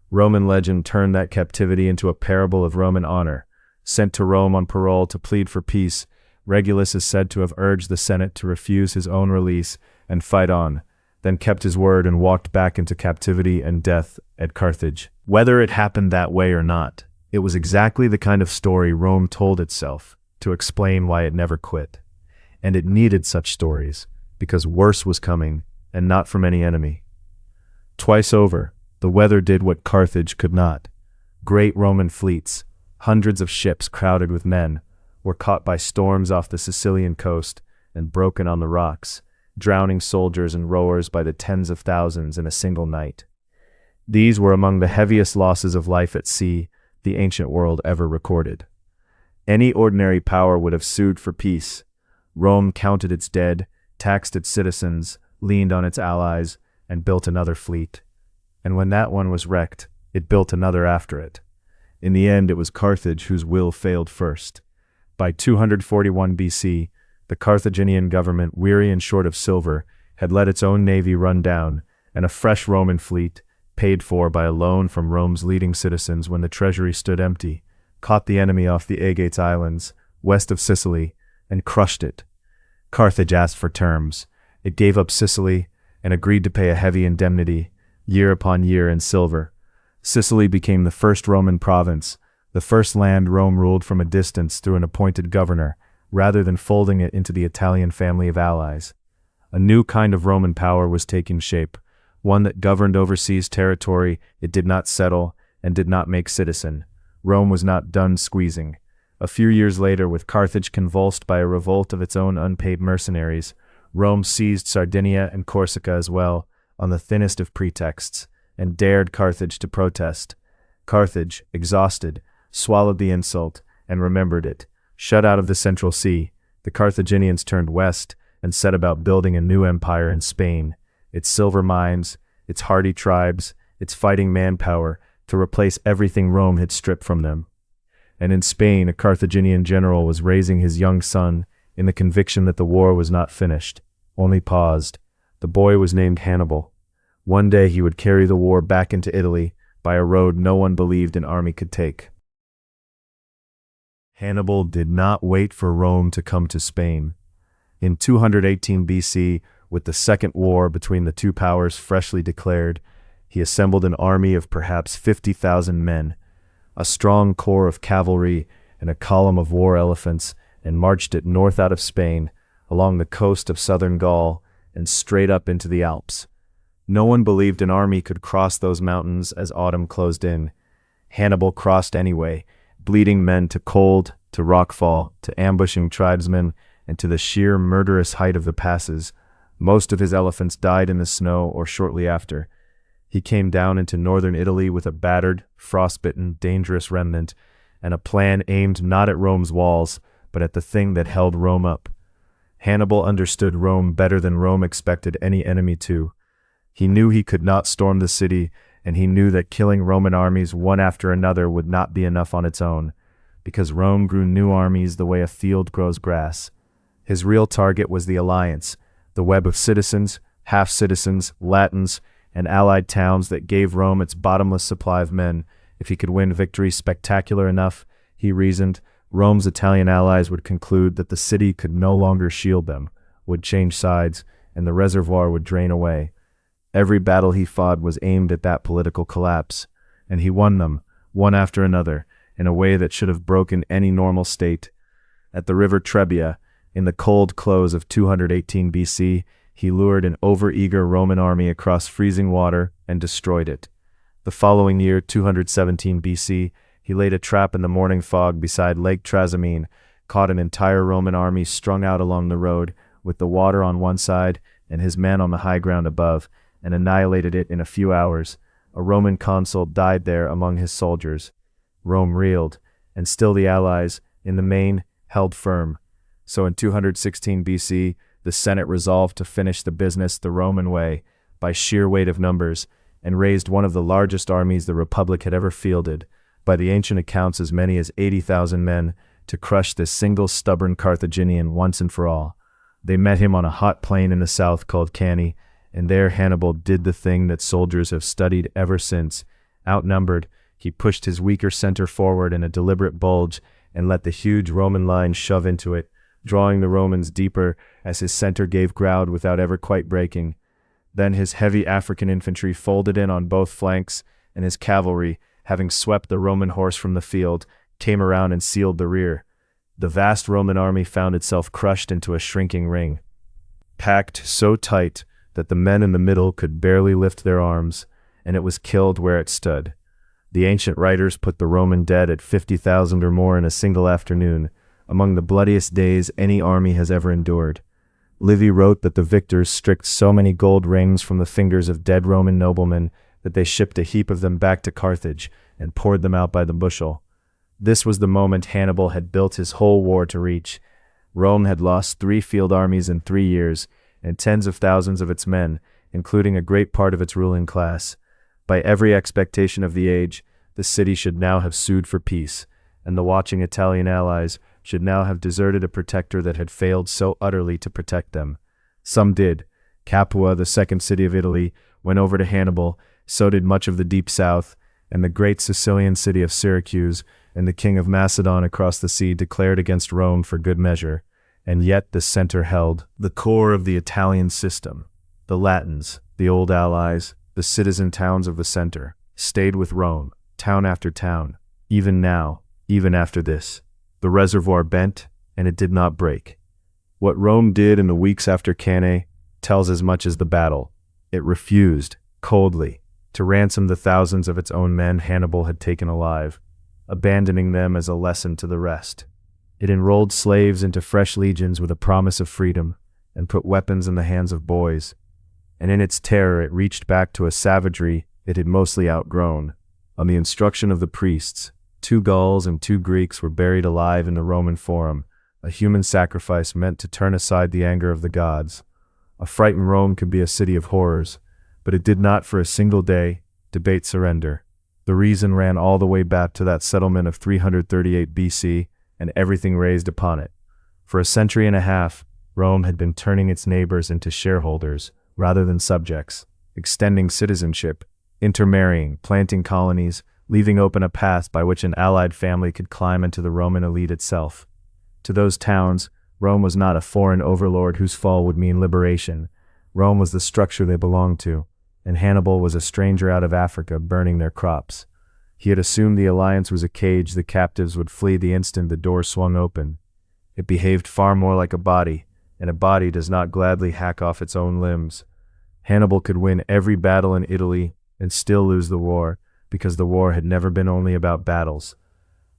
A: Roman legend turned that captivity into a parable of Roman honor. Sent to Rome on parole to plead for peace, Regulus is said to have urged the Senate to refuse his own release and fight on, then kept his word and walked back into captivity and death at Carthage. Whether it happened that way or not, it was exactly the kind of story Rome told itself to explain why it never quit. And it needed such stories, because worse was coming, and not from any enemy. Twice over, the weather did what Carthage could not. Great Roman fleets, hundreds of ships crowded with men, were caught by storms off the Sicilian coast and broken on the rocks, drowning soldiers and rowers by the tens of thousands in a single night. These were among the heaviest losses of life at sea the ancient world ever recorded. Any ordinary power would have sued for peace. Rome counted its dead, taxed its citizens, leaned on its allies, and built another fleet. And when that one was wrecked, it built another after it. In the end, it was Carthage whose will failed first. By 241 BC, the Carthaginian government, weary and short of silver, had let its own navy run down, and a fresh Roman fleet, paid for by a loan from Rome's leading citizens when the treasury stood empty, caught the enemy off the Aegates Islands, west of Sicily, and crushed it. Carthage asked for terms. It gave up Sicily and agreed to pay a heavy indemnity, year upon year in silver. Sicily became the first Roman province, the first land Rome ruled from a distance through an appointed governor, rather than folding it into the Italian family of allies. A new kind of Roman power was taking shape, one that governed overseas territory it did not settle and did not make citizen. Rome was not done squeezing. A few years later, with Carthage convulsed by a revolt of its own unpaid mercenaries, Rome seized Sardinia and Corsica as well, on the thinnest of pretexts, and dared Carthage to protest. Carthage, exhausted, swallowed the insult and remembered it. Shut out of the Central Sea, the Carthaginians turned west and set about building a new empire in Spain, its silver mines, its hardy tribes, its fighting manpower, to replace everything Rome had stripped from them. And in Spain, a Carthaginian general was raising his young son in the conviction that the war was not finished, only paused. The boy was named Hannibal. One day he would carry the war back into Italy by a road no one believed an army could take. Hannibal did not wait for Rome to come to Spain. In 218 BC, with the second war between the two powers freshly declared, he assembled an army of perhaps 50,000 men, a strong corps of cavalry and a column of war elephants, and marched it north out of Spain, along the coast of southern Gaul, and straight up into the Alps. No one believed an army could cross those mountains as autumn closed in. Hannibal crossed anyway, bleeding men to cold, to rockfall, to ambushing tribesmen, and to the sheer murderous height of the passes. Most of his elephants died in the snow or shortly after. He came down into northern Italy with a battered, frostbitten, dangerous remnant, and a plan aimed not at Rome's walls, but at the thing that held Rome up. Hannibal understood Rome better than Rome expected any enemy to. He knew he could not storm the city, and he knew that killing Roman armies one after another would not be enough on its own, because Rome grew new armies the way a field grows grass. His real target was the alliance, the web of citizens, half-citizens, Latins, and allied towns that gave Rome its bottomless supply of men. If he could win victories spectacular enough, he reasoned, Rome's Italian allies would conclude that the city could no longer shield them, would change sides, and the reservoir would drain away. Every battle he fought was aimed at that political collapse, and he won them, one after another, in a way that should have broken any normal state. At the river Trebia, in the cold close of 218 BC, he lured an over-eager Roman army across freezing water and destroyed it. The following year, 217 BC, he laid a trap in the morning fog beside Lake Trasimene, caught an entire Roman army strung out along the road, with the water on one side and his men on the high ground above, and annihilated it in a few hours. A Roman consul died there among his soldiers. Rome reeled, and still the allies, in the main, held firm. So in 216 BC, the Senate resolved to finish the business the Roman way, by sheer weight of numbers, and raised one of the largest armies the Republic had ever fielded, by the ancient accounts as many as 80,000 men, to crush this single stubborn Carthaginian once and for all. They met him on a hot plain in the south called Cannae, and there Hannibal did the thing that soldiers have studied ever since. Outnumbered, he pushed his weaker center forward in a deliberate bulge and let the huge Roman line shove into it, drawing the Romans deeper as his center gave ground without ever quite breaking. Then his heavy African infantry folded in on both flanks, and his cavalry, having swept the Roman horse from the field, came around and sealed the rear. The vast Roman army found itself crushed into a shrinking ring, packed so tight that the men in the middle could barely lift their arms, and it was killed where it stood. The ancient writers put the Roman dead at 50,000 or more in a single afternoon, among the bloodiest days any army has ever endured. Livy wrote that the victors stripped so many gold rings from the fingers of dead Roman noblemen that they shipped a heap of them back to Carthage and poured them out by the bushel. This was the moment Hannibal had built his whole war to reach. Rome had lost 3 field armies in 3 years, and tens of thousands of its men, including a great part of its ruling class. By every expectation of the age, the city should now have sued for peace, and the watching Italian allies should now have deserted a protector that had failed so utterly to protect them. Some did. Capua, the second city of Italy, went over to Hannibal, so did much of the deep south, and the great Sicilian city of Syracuse, and the king of Macedon across the sea declared against Rome for good measure. And yet the center held the core of the Italian system. The Latins, the old allies, the citizen towns of the center, stayed with Rome, town after town. Even now, even after this, the reservoir bent, and it did not break. What Rome did in the weeks after Cannae tells as much as the battle. It refused, coldly, to ransom the thousands of its own men Hannibal had taken alive, abandoning them as a lesson to the rest. It enrolled slaves into fresh legions with a promise of freedom, and put weapons in the hands of boys. And in its terror it reached back to a savagery it had mostly outgrown. On the instruction of the priests, 2 Gauls and 2 Greeks were buried alive in the Roman Forum, a human sacrifice meant to turn aside the anger of the gods. A frightened Rome could be a city of horrors, but it did not for a single day debate surrender. The reason ran all the way back to that settlement of 338 BC and everything raised upon it. For a century and a half, Rome had been turning its neighbors into shareholders rather than subjects, extending citizenship, intermarrying, planting colonies, leaving open a path by which an allied family could climb into the Roman elite itself. To those towns, Rome was not a foreign overlord whose fall would mean liberation. Rome was the structure they belonged to, and Hannibal was a stranger out of Africa burning their crops. He had assumed the alliance was a cage the captives would flee the instant the door swung open. It behaved far more like a body, and a body does not gladly hack off its own limbs. Hannibal could win every battle in Italy and still lose the war, because the war had never been only about battles.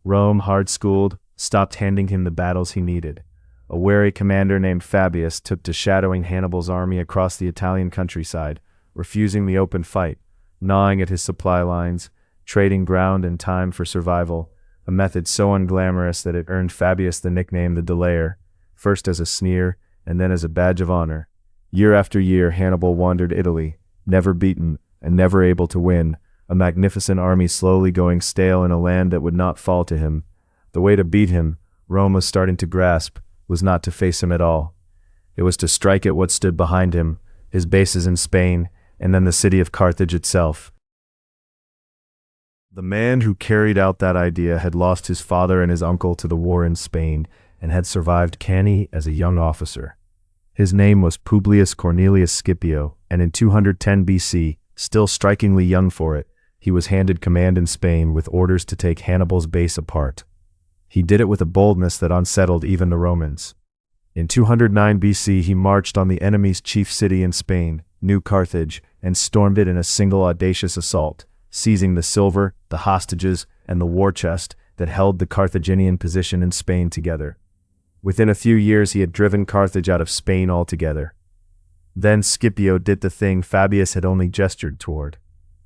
A: Rome, hard-schooled, stopped handing him the battles he needed. A wary commander named Fabius took to shadowing Hannibal's army across the Italian countryside, refusing the open fight, gnawing at his supply lines, trading ground and time for survival, a method so unglamorous that it earned Fabius the nickname the Delayer, first as a sneer and then as a badge of honor. Year after year Hannibal wandered Italy, never beaten and never able to win, a magnificent army slowly going stale in a land that would not fall to him. The way to beat him, Rome was starting to grasp, was not to face him at all. It was to strike at what stood behind him, his bases in Spain, and then the city of Carthage itself. The man who carried out that idea had lost his father and his uncle to the war in Spain, and had survived Cannae as a young officer. His name was Publius Cornelius Scipio, and in 210 BC, still strikingly young for it, he was handed command in Spain with orders to take Hannibal's base apart. He did it with a boldness that unsettled even the Romans. In 209 BC he marched on the enemy's chief city in Spain, New Carthage, and stormed it in a single audacious assault, seizing the silver, the hostages, and the war chest that held the Carthaginian position in Spain together. Within a few years he had driven Carthage out of Spain altogether. Then Scipio did the thing Fabius had only gestured toward.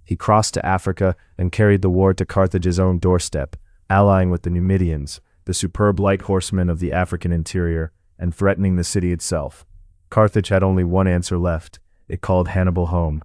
A: He crossed to Africa and carried the war to Carthage's own doorstep, allying with the Numidians, the superb light horsemen of the African interior, and threatening the city itself. Carthage had only one answer left. It called Hannibal home.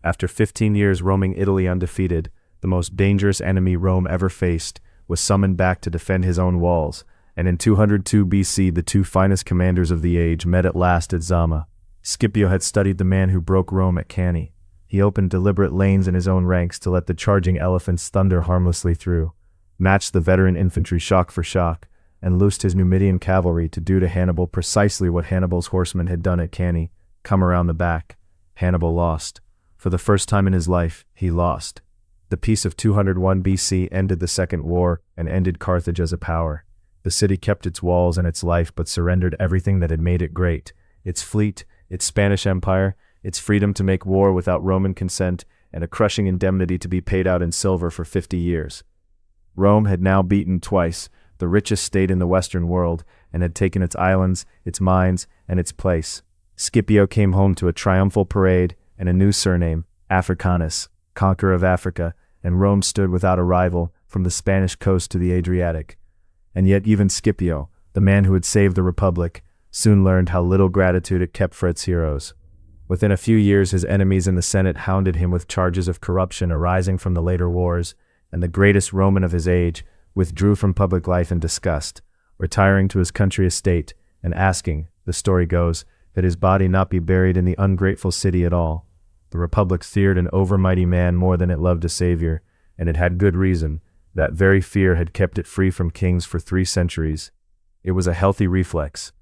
A: After 15 years roaming Italy undefeated, the most dangerous enemy Rome ever faced was summoned back to defend his own walls, and in 202 BC the 2 finest commanders of the age met at last at Zama. Scipio had studied the man who broke Rome at Cannae. He opened deliberate lanes in his own ranks to let the charging elephants thunder harmlessly through, matched the veteran infantry shock for shock, and loosed his Numidian cavalry to do to Hannibal precisely what Hannibal's horsemen had done at Cannae, come around the back. Hannibal lost. For the first time in his life, he lost. The peace of 201 BC ended the Second War and ended Carthage as a power. The city kept its walls and its life but surrendered everything that had made it great, its fleet, its Spanish Empire, its freedom to make war without Roman consent, and a crushing indemnity to be paid out in silver for 50 years. Rome had now beaten twice, the richest state in the Western world, and had taken its islands, its mines, and its place. Scipio came home to a triumphal parade and a new surname, Africanus, conqueror of Africa, and Rome stood without a rival, from the Spanish coast to the Adriatic. And yet even Scipio, the man who had saved the Republic, soon learned how little gratitude it kept for its heroes. Within a few years, his enemies in the Senate hounded him with charges of corruption arising from the later wars, and the greatest Roman of his age withdrew from public life in disgust, retiring to his country estate and asking, the story goes, that his body not be buried in the ungrateful city at all. The Republic feared an overmighty man more than it loved a savior, and it had good reason. That very fear had kept it free from kings for 3 centuries. It was a healthy reflex.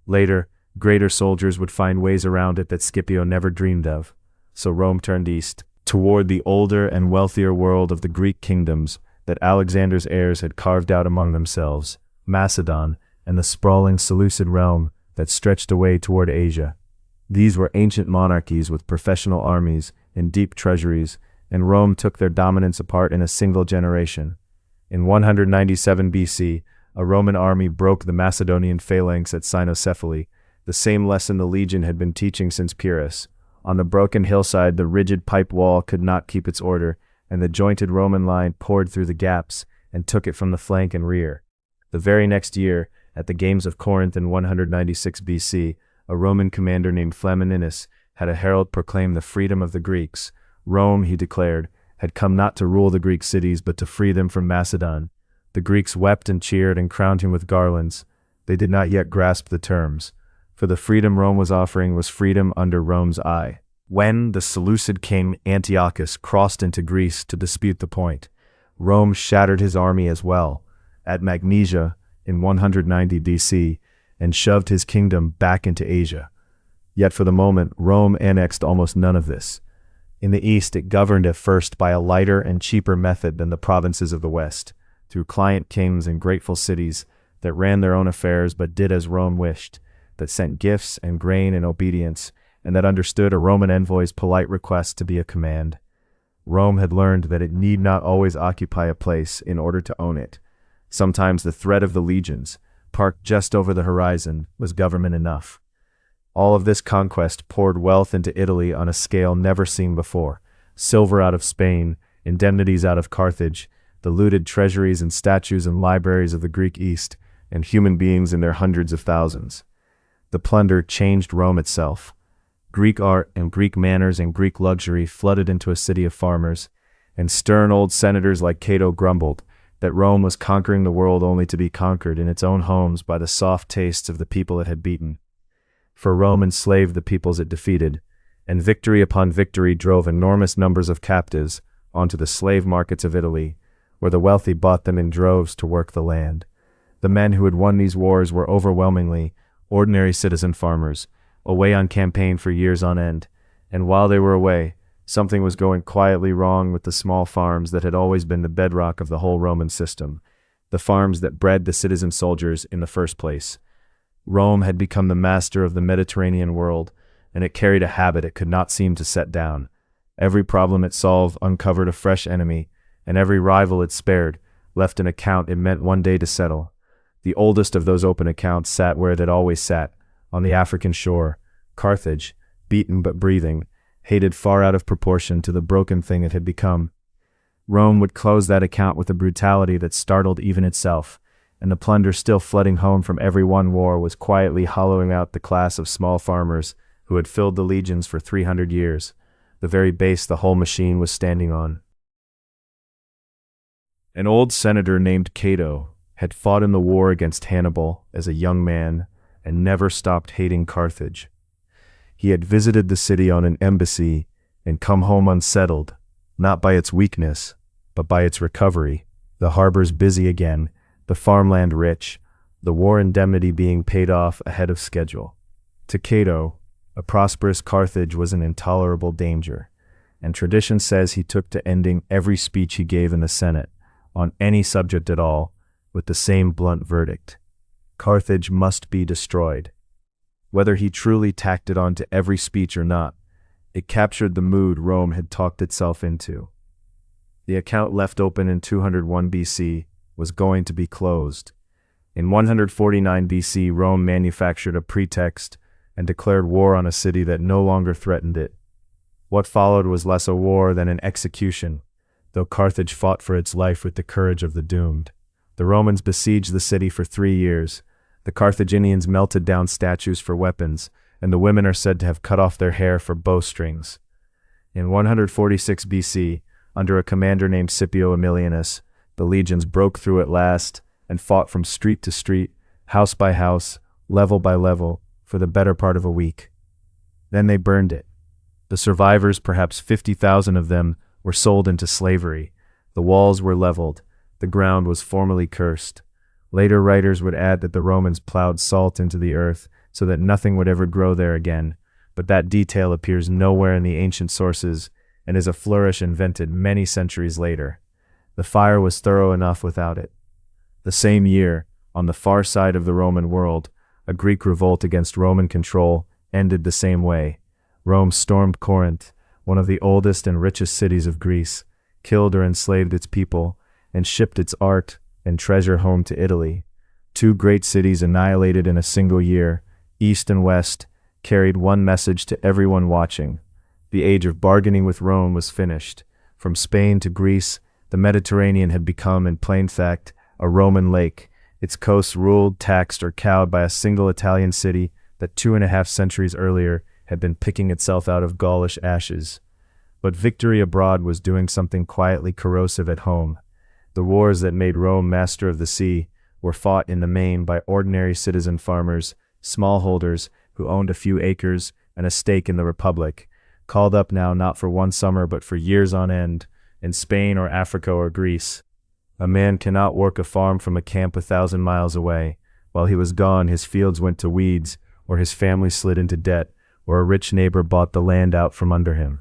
A: Later, greater soldiers would find ways around it that Scipio never dreamed of. So Rome turned east, toward the older and wealthier world of the Greek kingdoms that Alexander's heirs had carved out among themselves, Macedon, and the sprawling Seleucid realm that stretched away toward Asia. These were ancient monarchies with professional armies and deep treasuries, and Rome took their dominance apart in a single generation. In 197 BC, a Roman army broke the Macedonian phalanx at Cynocephaly, the same lesson the legion had been teaching since Pyrrhus. On the broken hillside, the rigid pipe wall could not keep its order, and the jointed Roman line poured through the gaps and took it from the flank and rear. The very next year, at the Games of Corinth in 196 BC, a Roman commander named Flamininus had a herald proclaim the freedom of the Greeks. Rome, he declared, had come not to rule the Greek cities but to free them from Macedon. The Greeks wept and cheered and crowned him with garlands. They did not yet grasp the terms, for the freedom Rome was offering was freedom under Rome's eye. When the Seleucid king Antiochus crossed into Greece to dispute the point, Rome shattered his army as well, at Magnesia in 190 BC, and shoved his kingdom back into Asia. Yet for the moment, Rome annexed almost none of this. In the east, it governed at first by a lighter and cheaper method than the provinces of the west, through client kings and grateful cities that ran their own affairs but did as Rome wished, that sent gifts and grain in obedience, and that understood a Roman envoy's polite request to be a command. Rome had learned that it need not always occupy a place in order to own it. Sometimes the threat of the legions, parked just over the horizon, was government enough. All of this conquest poured wealth into Italy on a scale never seen before. Silver out of Spain, indemnities out of Carthage, the looted treasuries and statues and libraries of the Greek East, and human beings in their hundreds of thousands. The plunder changed Rome itself. Greek art and Greek manners and Greek luxury flooded into a city of farmers, and stern old senators like Cato grumbled that Rome was conquering the world only to be conquered in its own homes by the soft tastes of the people it had beaten. For Rome enslaved the peoples it defeated, and victory upon victory drove enormous numbers of captives onto the slave markets of Italy, where the wealthy bought them in droves to work the land. The men who had won these wars were overwhelmingly ordinary citizen farmers, away on campaign for years on end, and while they were away, something was going quietly wrong with the small farms that had always been the bedrock of the whole Roman system, the farms that bred the citizen soldiers in the first place. Rome had become the master of the Mediterranean world, and it carried a habit it could not seem to set down. Every problem it solved uncovered a fresh enemy, and every rival it spared left an account it meant one day to settle. The oldest of those open accounts sat where it had always sat, on the African shore. Carthage, beaten but breathing, hated far out of proportion to the broken thing it had become. Rome would close that account with a brutality that startled even itself, and the plunder still flooding home from every one war was quietly hollowing out the class of small farmers who had filled the legions for 300 years, the very base the whole machine was standing on. An old senator named Cato had fought in the war against Hannibal as a young man and never stopped hating Carthage. He had visited the city on an embassy and come home unsettled, not by its weakness, but by its recovery, the harbors busy again, the farmland rich, the war indemnity being paid off ahead of schedule. To Cato, a prosperous Carthage was an intolerable danger, and tradition says he took to ending every speech he gave in the Senate, on any subject at all, with the same blunt verdict: Carthage must be destroyed. Whether he truly tacked it on to every speech or not, it captured the mood Rome had talked itself into. The account left open in 201 BC was going to be closed. In 149 BC, Rome manufactured a pretext and declared war on a city that no longer threatened it. What followed was less a war than an execution. though Carthage fought for its life with the courage of the doomed. The Romans besieged the city for 3 years. The Carthaginians melted down statues for weapons, and the women are said to have cut off their hair for bowstrings. In 146 BC, under a commander named Scipio Aemilianus, the legions broke through at last and fought from street to street, house by house, level by level, for the better part of a week. Then they burned it. The survivors, perhaps 50,000 of them, were sold into slavery. The walls were leveled. The ground was formally cursed. Later writers would add that the Romans plowed salt into the earth so that nothing would ever grow there again, but that detail appears nowhere in the ancient sources and is a flourish invented many centuries later. The fire was thorough enough without it. The same year, on the far side of the Roman world, a Greek revolt against Roman control ended the same way. Rome stormed Corinth, one of the oldest and richest cities of Greece, killed or enslaved its people, and shipped its art and treasure home to Italy. 2 great cities annihilated in a single year, East and West, carried one message to everyone watching. The age of bargaining with Rome was finished. From Spain to Greece, the Mediterranean had become, in plain fact, a Roman lake, its coasts ruled, taxed, or cowed by a single Italian city that 2.5 centuries earlier had been picking itself out of Gaulish ashes. But victory abroad was doing something quietly corrosive at home. The wars that made Rome master of the sea were fought in the main by ordinary citizen farmers, smallholders who owned a few acres and a stake in the Republic, called up now not for one summer but for years on end, in Spain or Africa or Greece. A man cannot work a farm from a camp 1,000 miles away. While he was gone, his fields went to weeds, or his family slid into debt, or a rich neighbor bought the land out from under him.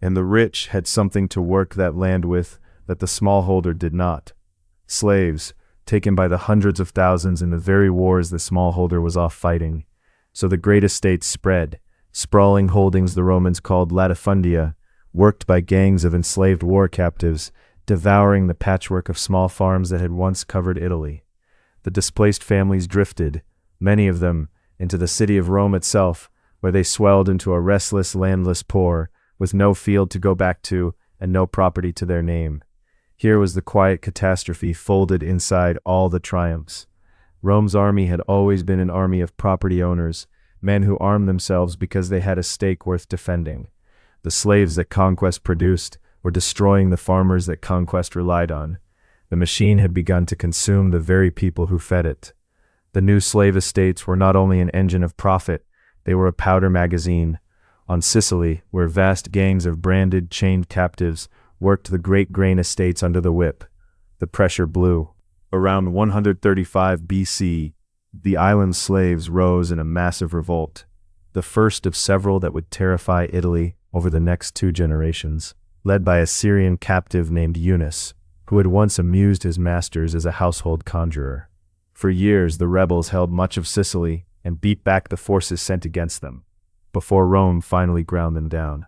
A: And the rich had something to work that land with that the smallholder did not. Slaves, taken by the hundreds of thousands in the very wars the smallholder was off fighting. So the great estates spread, sprawling holdings the Romans called latifundia, worked by gangs of enslaved war captives, devouring the patchwork of small farms that had once covered Italy. The displaced families drifted, many of them, into the city of Rome itself, where they swelled into a restless, landless poor, with no field to go back to and no property to their name. Here was the quiet catastrophe folded inside all the triumphs. Rome's army had always been an army of property owners, men who armed themselves because they had a stake worth defending. The slaves that conquest produced were destroying the farmers that conquest relied on. The machine had begun to consume the very people who fed it. The new slave estates were not only an engine of profit, they were a powder magazine. On Sicily, where vast gangs of branded, chained captives worked the great grain estates under the whip, the pressure blew. Around 135 BC, the island slaves rose in a massive revolt, the first of several that would terrify Italy over the next 2 generations, led by a Syrian captive named Eunice, who had once amused his masters as a household conjurer. For years, the rebels held much of Sicily and beat back the forces sent against them, before Rome finally ground them down.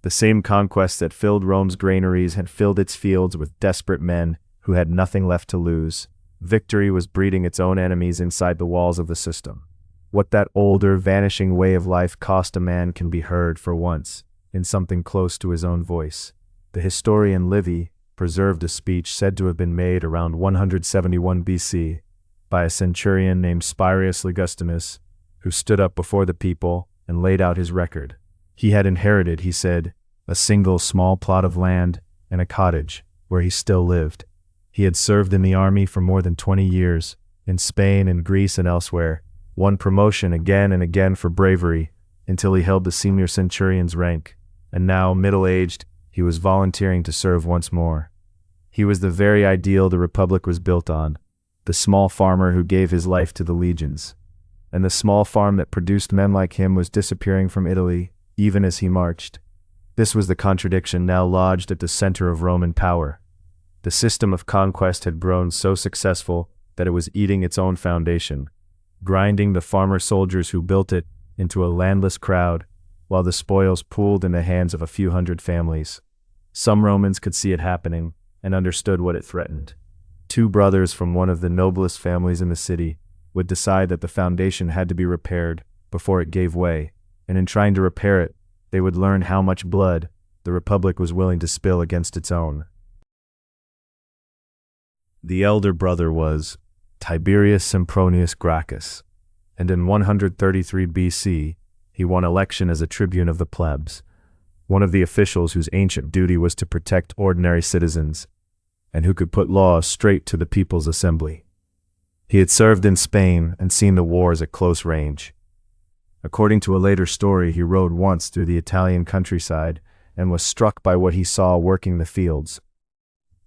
A: The same conquest that filled Rome's granaries had filled its fields with desperate men who had nothing left to lose. Victory was breeding its own enemies inside the walls of the system. What that older, vanishing way of life cost a man can be heard, for once, in something close to his own voice. The historian Livy preserved a speech said to have been made around 171 BC by a centurion named Marius Augustus, who stood up before the people and laid out his record. He had inherited, he said, a single small plot of land and a cottage where he still lived. He had served in the army for more than 20 years, in Spain and Greece and elsewhere, won promotion again and again for bravery until he held the senior centurion's rank, and now, middle-aged, he was volunteering to serve once more. He was the very ideal the Republic was built on, the small farmer who gave his life to the legions. And the small farm that produced men like him was disappearing from Italy, even as he marched. This was the contradiction now lodged at the center of Roman power. The system of conquest had grown so successful that it was eating its own foundation, grinding the farmer soldiers who built it into a landless crowd, while the spoils pooled in the hands of a few hundred families. Some Romans could see it happening and understood what it threatened. 2 brothers from one of the noblest families in the city would decide that the foundation had to be repaired before it gave way, and in trying to repair it, they would learn how much blood the Republic was willing to spill against its own. The elder brother was Tiberius Sempronius Gracchus, and in 133 BC, he won election as a tribune of the plebs, one of the officials whose ancient duty was to protect ordinary citizens, and who could put laws straight to the people's assembly. He had served in Spain and seen the wars at close range. According to a later story, he rode once through the Italian countryside and was struck by what he saw working the fields.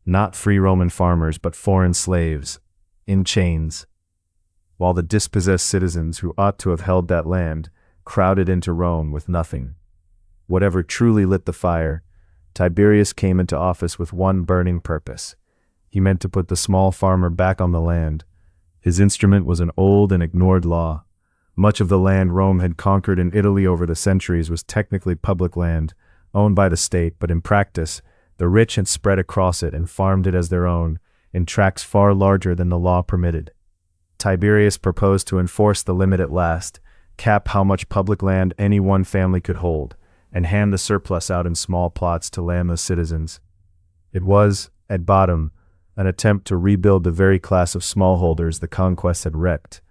A: Not free Roman farmers, but foreign slaves, in chains, while the dispossessed citizens who ought to have held that land crowded into Rome with nothing. Whatever truly lit the fire, Tiberius came into office with one burning purpose. He meant to put the small farmer back on the land. His instrument was an old and ignored law. Much of the land Rome had conquered in Italy over the centuries was technically public land, owned by the state, but in practice, the rich had spread across it and farmed it as their own, in tracts far larger than the law permitted. Tiberius proposed to enforce the limit at last, cap how much public land any one family could hold, and hand the surplus out in small plots to landless citizens. It was, at bottom, an attempt to rebuild the very class of smallholders the conquest had wrecked,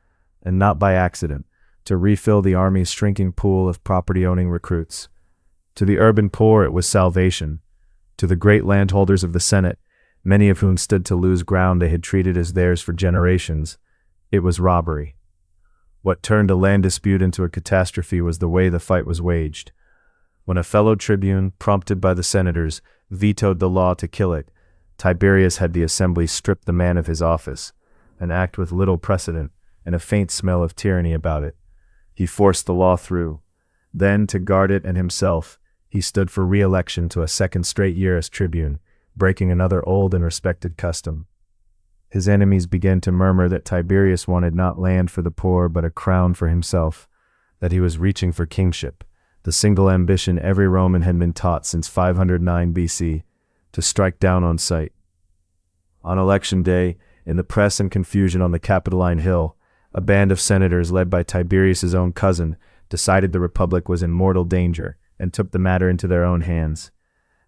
A: and not by accident, to refill the army's shrinking pool of property-owning recruits. To the urban poor it was salvation. To the great landholders of the Senate, many of whom stood to lose ground they had treated as theirs for generations, it was robbery. What turned a land dispute into a catastrophe was the way the fight was waged. When a fellow tribune, prompted by the senators, vetoed the law to kill it, Tiberius had the assembly strip the man of his office, an act with little precedent and a faint smell of tyranny about it. He forced the law through. Then, to guard it and himself, he stood for re-election to a second straight year as tribune, breaking another old and respected custom. His enemies began to murmur that Tiberius wanted not land for the poor but a crown for himself, that he was reaching for kingship, the single ambition every Roman had been taught since 509 BC, to strike down on sight. On election day, in the press and confusion on the Capitoline Hill, a band of senators led by Tiberius's own cousin decided the Republic was in mortal danger and took the matter into their own hands.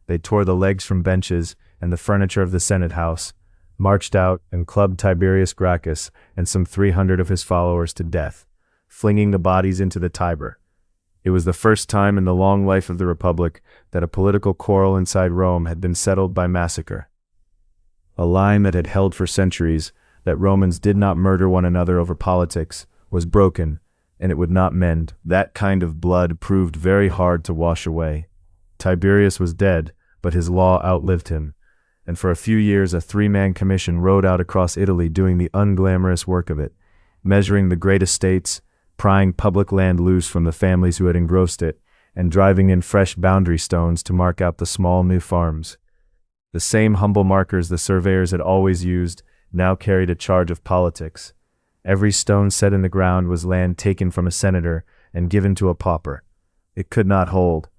A: They tore the legs from benches and the furniture of the Senate House, marched out and clubbed Tiberius Gracchus and some 300 of his followers to death, flinging the bodies into the Tiber. It was the first time in the long life of the Republic that a political quarrel inside Rome had been settled by massacre. A line that had held for centuries, that Romans did not murder one another over politics, was broken, and it would not mend. That kind of blood proved very hard to wash away. Tiberius was dead, but his law outlived him, and for a few years a three-man commission rode out across Italy doing the unglamorous work of it, measuring the great estates, prying public land loose from the families who had engrossed it, and driving in fresh boundary stones to mark out the small new farms. The same humble markers the surveyors had always used now carried a charge of politics. Every stone set in the ground was land taken from a senator and given to a pauper. It could not hold.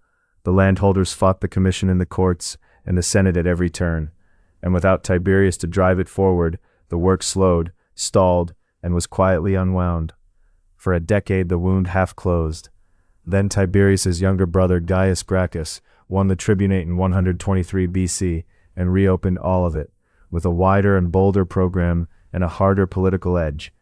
A: The landholders fought the commission in the courts and the Senate at every turn, and without Tiberius to drive it forward, the work slowed, stalled, and was quietly unwound. For a decade the wound half closed. Then Tiberius's younger brother Gaius Gracchus won the tribunate in 123 BC and reopened all of it, with a wider and bolder program and a harder political edge.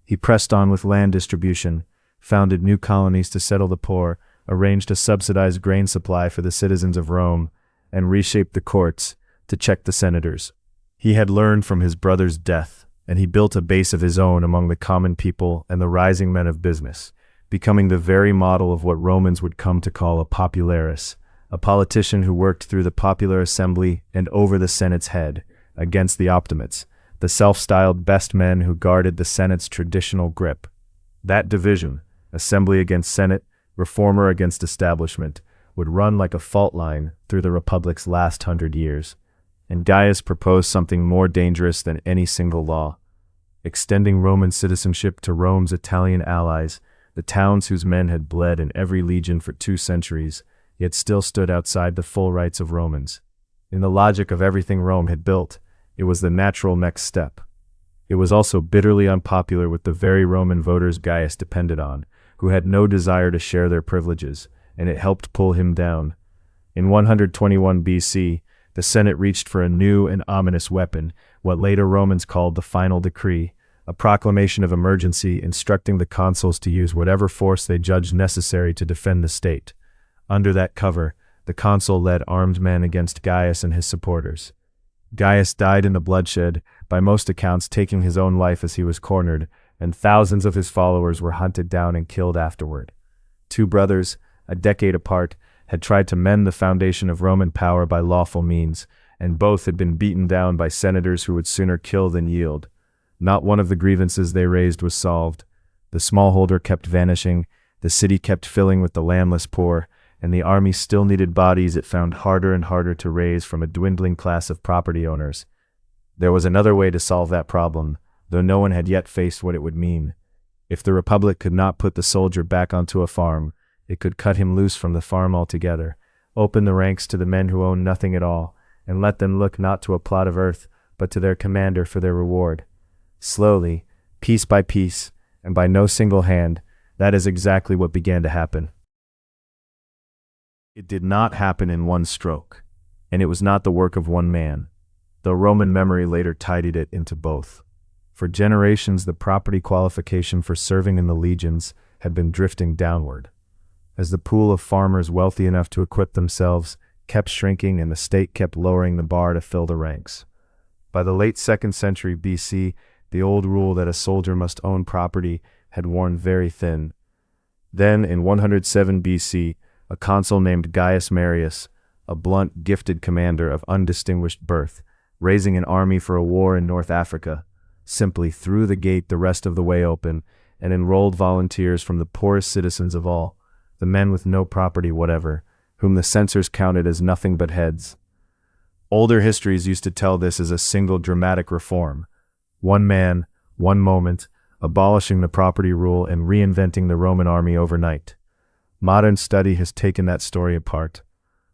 A: He pressed on with land distribution, founded new colonies to settle the poor, arranged a subsidized grain supply for the citizens of Rome, and reshaped the courts to check the senators. He had learned from his brother's death, and he built a base of his own among the common people and the rising men of business, becoming the very model of what Romans would come to call a popularis, a politician who worked through the popular assembly and over the Senate's head, against the optimates, the self-styled best men who guarded the Senate's traditional grip. That division, assembly against Senate, reformer against establishment, would run like a fault line through the Republic's last 100 years. And Gaius proposed something more dangerous than any single law, extending Roman citizenship to Rome's Italian allies, the towns whose men had bled in every legion for 2 centuries, yet still stood outside the full rights of Romans. In the logic of everything Rome had built, it was the natural next step. It was also bitterly unpopular with the very Roman voters Gaius depended on, who had no desire to share their privileges, and it helped pull him down. In 121 BC, the Senate reached for a new and ominous weapon, what later Romans called the final decree, a proclamation of emergency instructing the consuls to use whatever force they judged necessary to defend the state. Under that cover, the consul led armed men against Gaius and his supporters. Gaius died in the bloodshed, by most accounts taking his own life as he was cornered, and thousands of his followers were hunted down and killed afterward. Two brothers, a decade apart, had tried to mend the foundation of Roman power by lawful means, and both had been beaten down by senators who would sooner kill than yield. Not one of the grievances they raised was solved. The smallholder kept vanishing, the city kept filling with the landless poor, and the army still needed bodies it found harder and harder to raise from a dwindling class of property owners. There was another way to solve that problem, though no one had yet faced what it would mean. If the Republic could not put the soldier back onto a farm, it could cut him loose from the farm altogether, open the ranks to the men who owned nothing at all, and let them look not to a plot of earth, but to their commander for their reward. Slowly, piece by piece, and by no single hand, that is exactly what began to happen. It did not happen in one stroke, and it was not the work of one man, though Roman memory later tidied it into both. For generations, the property qualification for serving in the legions had been drifting downward, as the pool of farmers wealthy enough to equip themselves kept shrinking and the state kept lowering the bar to fill the ranks. By the late 2nd century BC, the old rule that a soldier must own property had worn very thin. Then, in 107 BC, a consul named Gaius Marius, a blunt, gifted commander of undistinguished birth, raising an army for a war in North Africa, simply threw the gate the rest of the way open and enrolled volunteers from the poorest citizens of all, the men with no property whatever, whom the censors counted as nothing but heads. Older histories used to tell this as a single dramatic reform. One man, one moment, abolishing the property rule and reinventing the Roman army overnight. Modern study has taken that story apart.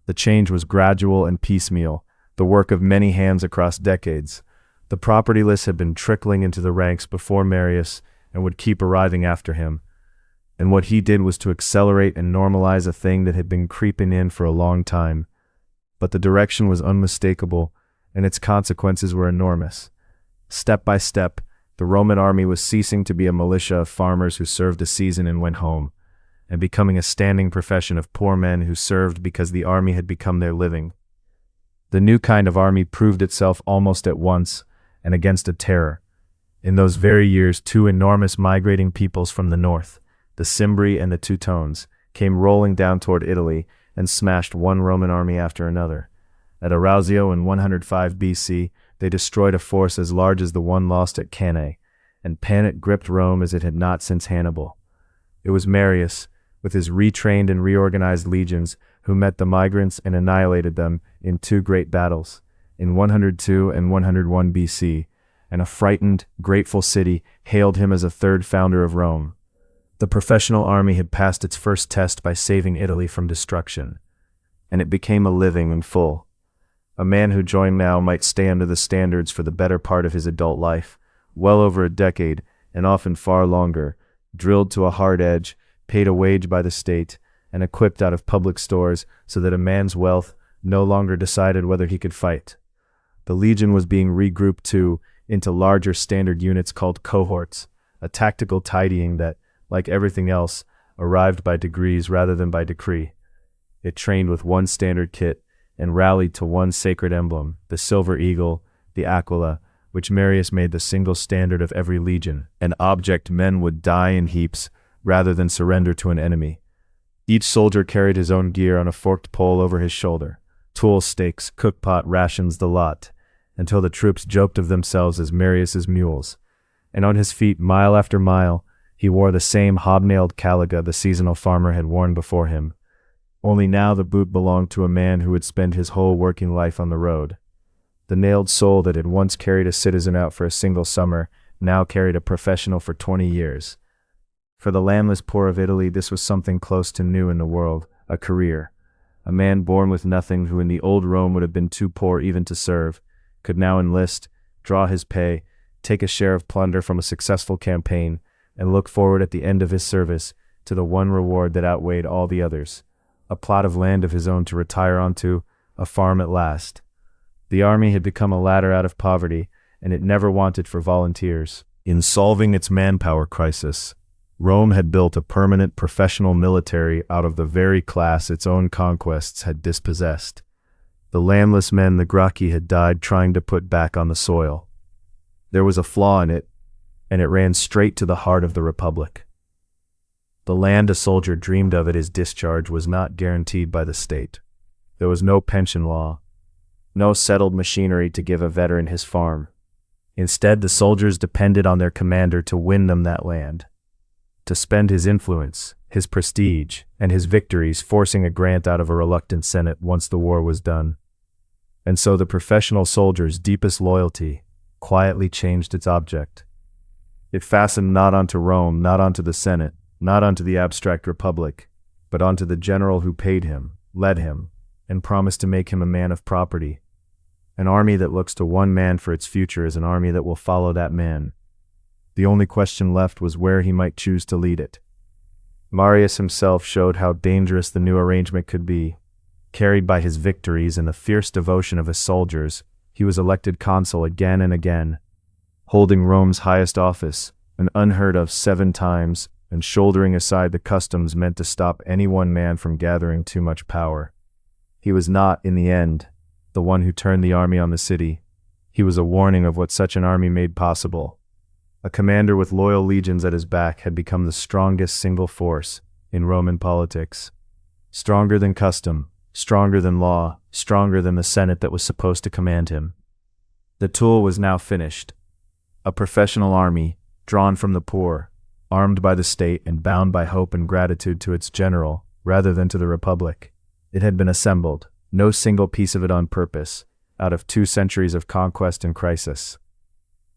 A: The change was gradual and piecemeal, the work of many hands across decades. The propertyless had been trickling into the ranks before Marius and would keep arriving after him. And what he did was to accelerate and normalize a thing that had been creeping in for a long time. But the direction was unmistakable, and its consequences were enormous. Step by step, the Roman army was ceasing to be a militia of farmers who served a season and went home, and becoming a standing profession of poor men who served because the army had become their living. The new kind of army proved itself almost at once, and against a terror. In those very years, two enormous migrating peoples from the north, the Cimbri and the Teutones, came rolling down toward Italy and smashed one Roman army after another. At Arausio in 105 BC, they destroyed a force as large as the one lost at Cannae, and panic gripped Rome as it had not since Hannibal. It was Marius, with his retrained and reorganized legions, who met the migrants and annihilated them in two great battles, in 102 and 101 BC, and a frightened, grateful city hailed him as a third founder of Rome. The professional army had passed its first test by saving Italy from destruction, and it became a living and full. A man who joined now might stay under the standards for the better part of his adult life, well over a decade, and often far longer, drilled to a hard edge, paid a wage by the state, and equipped out of public stores so that a man's wealth no longer decided whether he could fight. The legion was being regrouped too into larger standard units called cohorts, a tactical tidying that, like everything else, arrived by degrees rather than by decree. It trained with one standard kit and rallied to one sacred emblem, the silver eagle, the aquila, which Marius made the single standard of every legion, an object men would die in heaps rather than surrender to an enemy. Each soldier carried his own gear on a forked pole over his shoulder, tools, stakes, cookpot, rations, the lot, until the troops joked of themselves as Marius's mules. And on his feet, mile after mile, he wore the same hobnailed caliga the seasonal farmer had worn before him. Only now the boot belonged to a man who would spend his whole working life on the road. The nailed sole that had once carried a citizen out for a single summer now carried a professional for 20 years. For the landless poor of Italy, this was something close to new in the world, a career. A man born with nothing who in the old Rome would have been too poor even to serve, could now enlist, draw his pay, take a share of plunder from a successful campaign, and look forward at the end of his service to the one reward that outweighed all the others, a plot of land of his own to retire onto, a farm at last. The army had become a ladder out of poverty, and it never wanted for volunteers. In solving its manpower crisis, Rome had built a permanent professional military out of the very class its own conquests had dispossessed. The landless men the Gracchi had died trying to put back on the soil. There was a flaw in it, and it ran straight to the heart of the Republic. The land a soldier dreamed of at his discharge was not guaranteed by the state. There was no pension law, no settled machinery to give a veteran his farm. Instead, the soldiers depended on their commander to win them that land, to spend his influence, his prestige, and his victories forcing a grant out of a reluctant Senate once the war was done. And so the professional soldier's deepest loyalty quietly changed its object. It fastened not onto Rome, not onto the Senate, not onto the abstract republic, but onto the general who paid him, led him, and promised to make him a man of property. An army that looks to one man for its future is an army that will follow that man. The only question left was where he might choose to lead it. Marius himself showed how dangerous the new arrangement could be. Carried by his victories and the fierce devotion of his soldiers, he was elected consul again and again, holding Rome's highest office, an unheard of 7 times, and shouldering aside the customs meant to stop any one man from gathering too much power. He was not, in the end, the one who turned the army on the city. He was a warning of what such an army made possible. A commander with loyal legions at his back had become the strongest single force in Roman politics. Stronger than custom, stronger than law, stronger than the Senate that was supposed to command him. The tool was now finished. A professional army, drawn from the poor, armed by the state and bound by hope and gratitude to its general, rather than to the Republic. It had been assembled, no single piece of it on purpose, out of 2 centuries of conquest and crisis.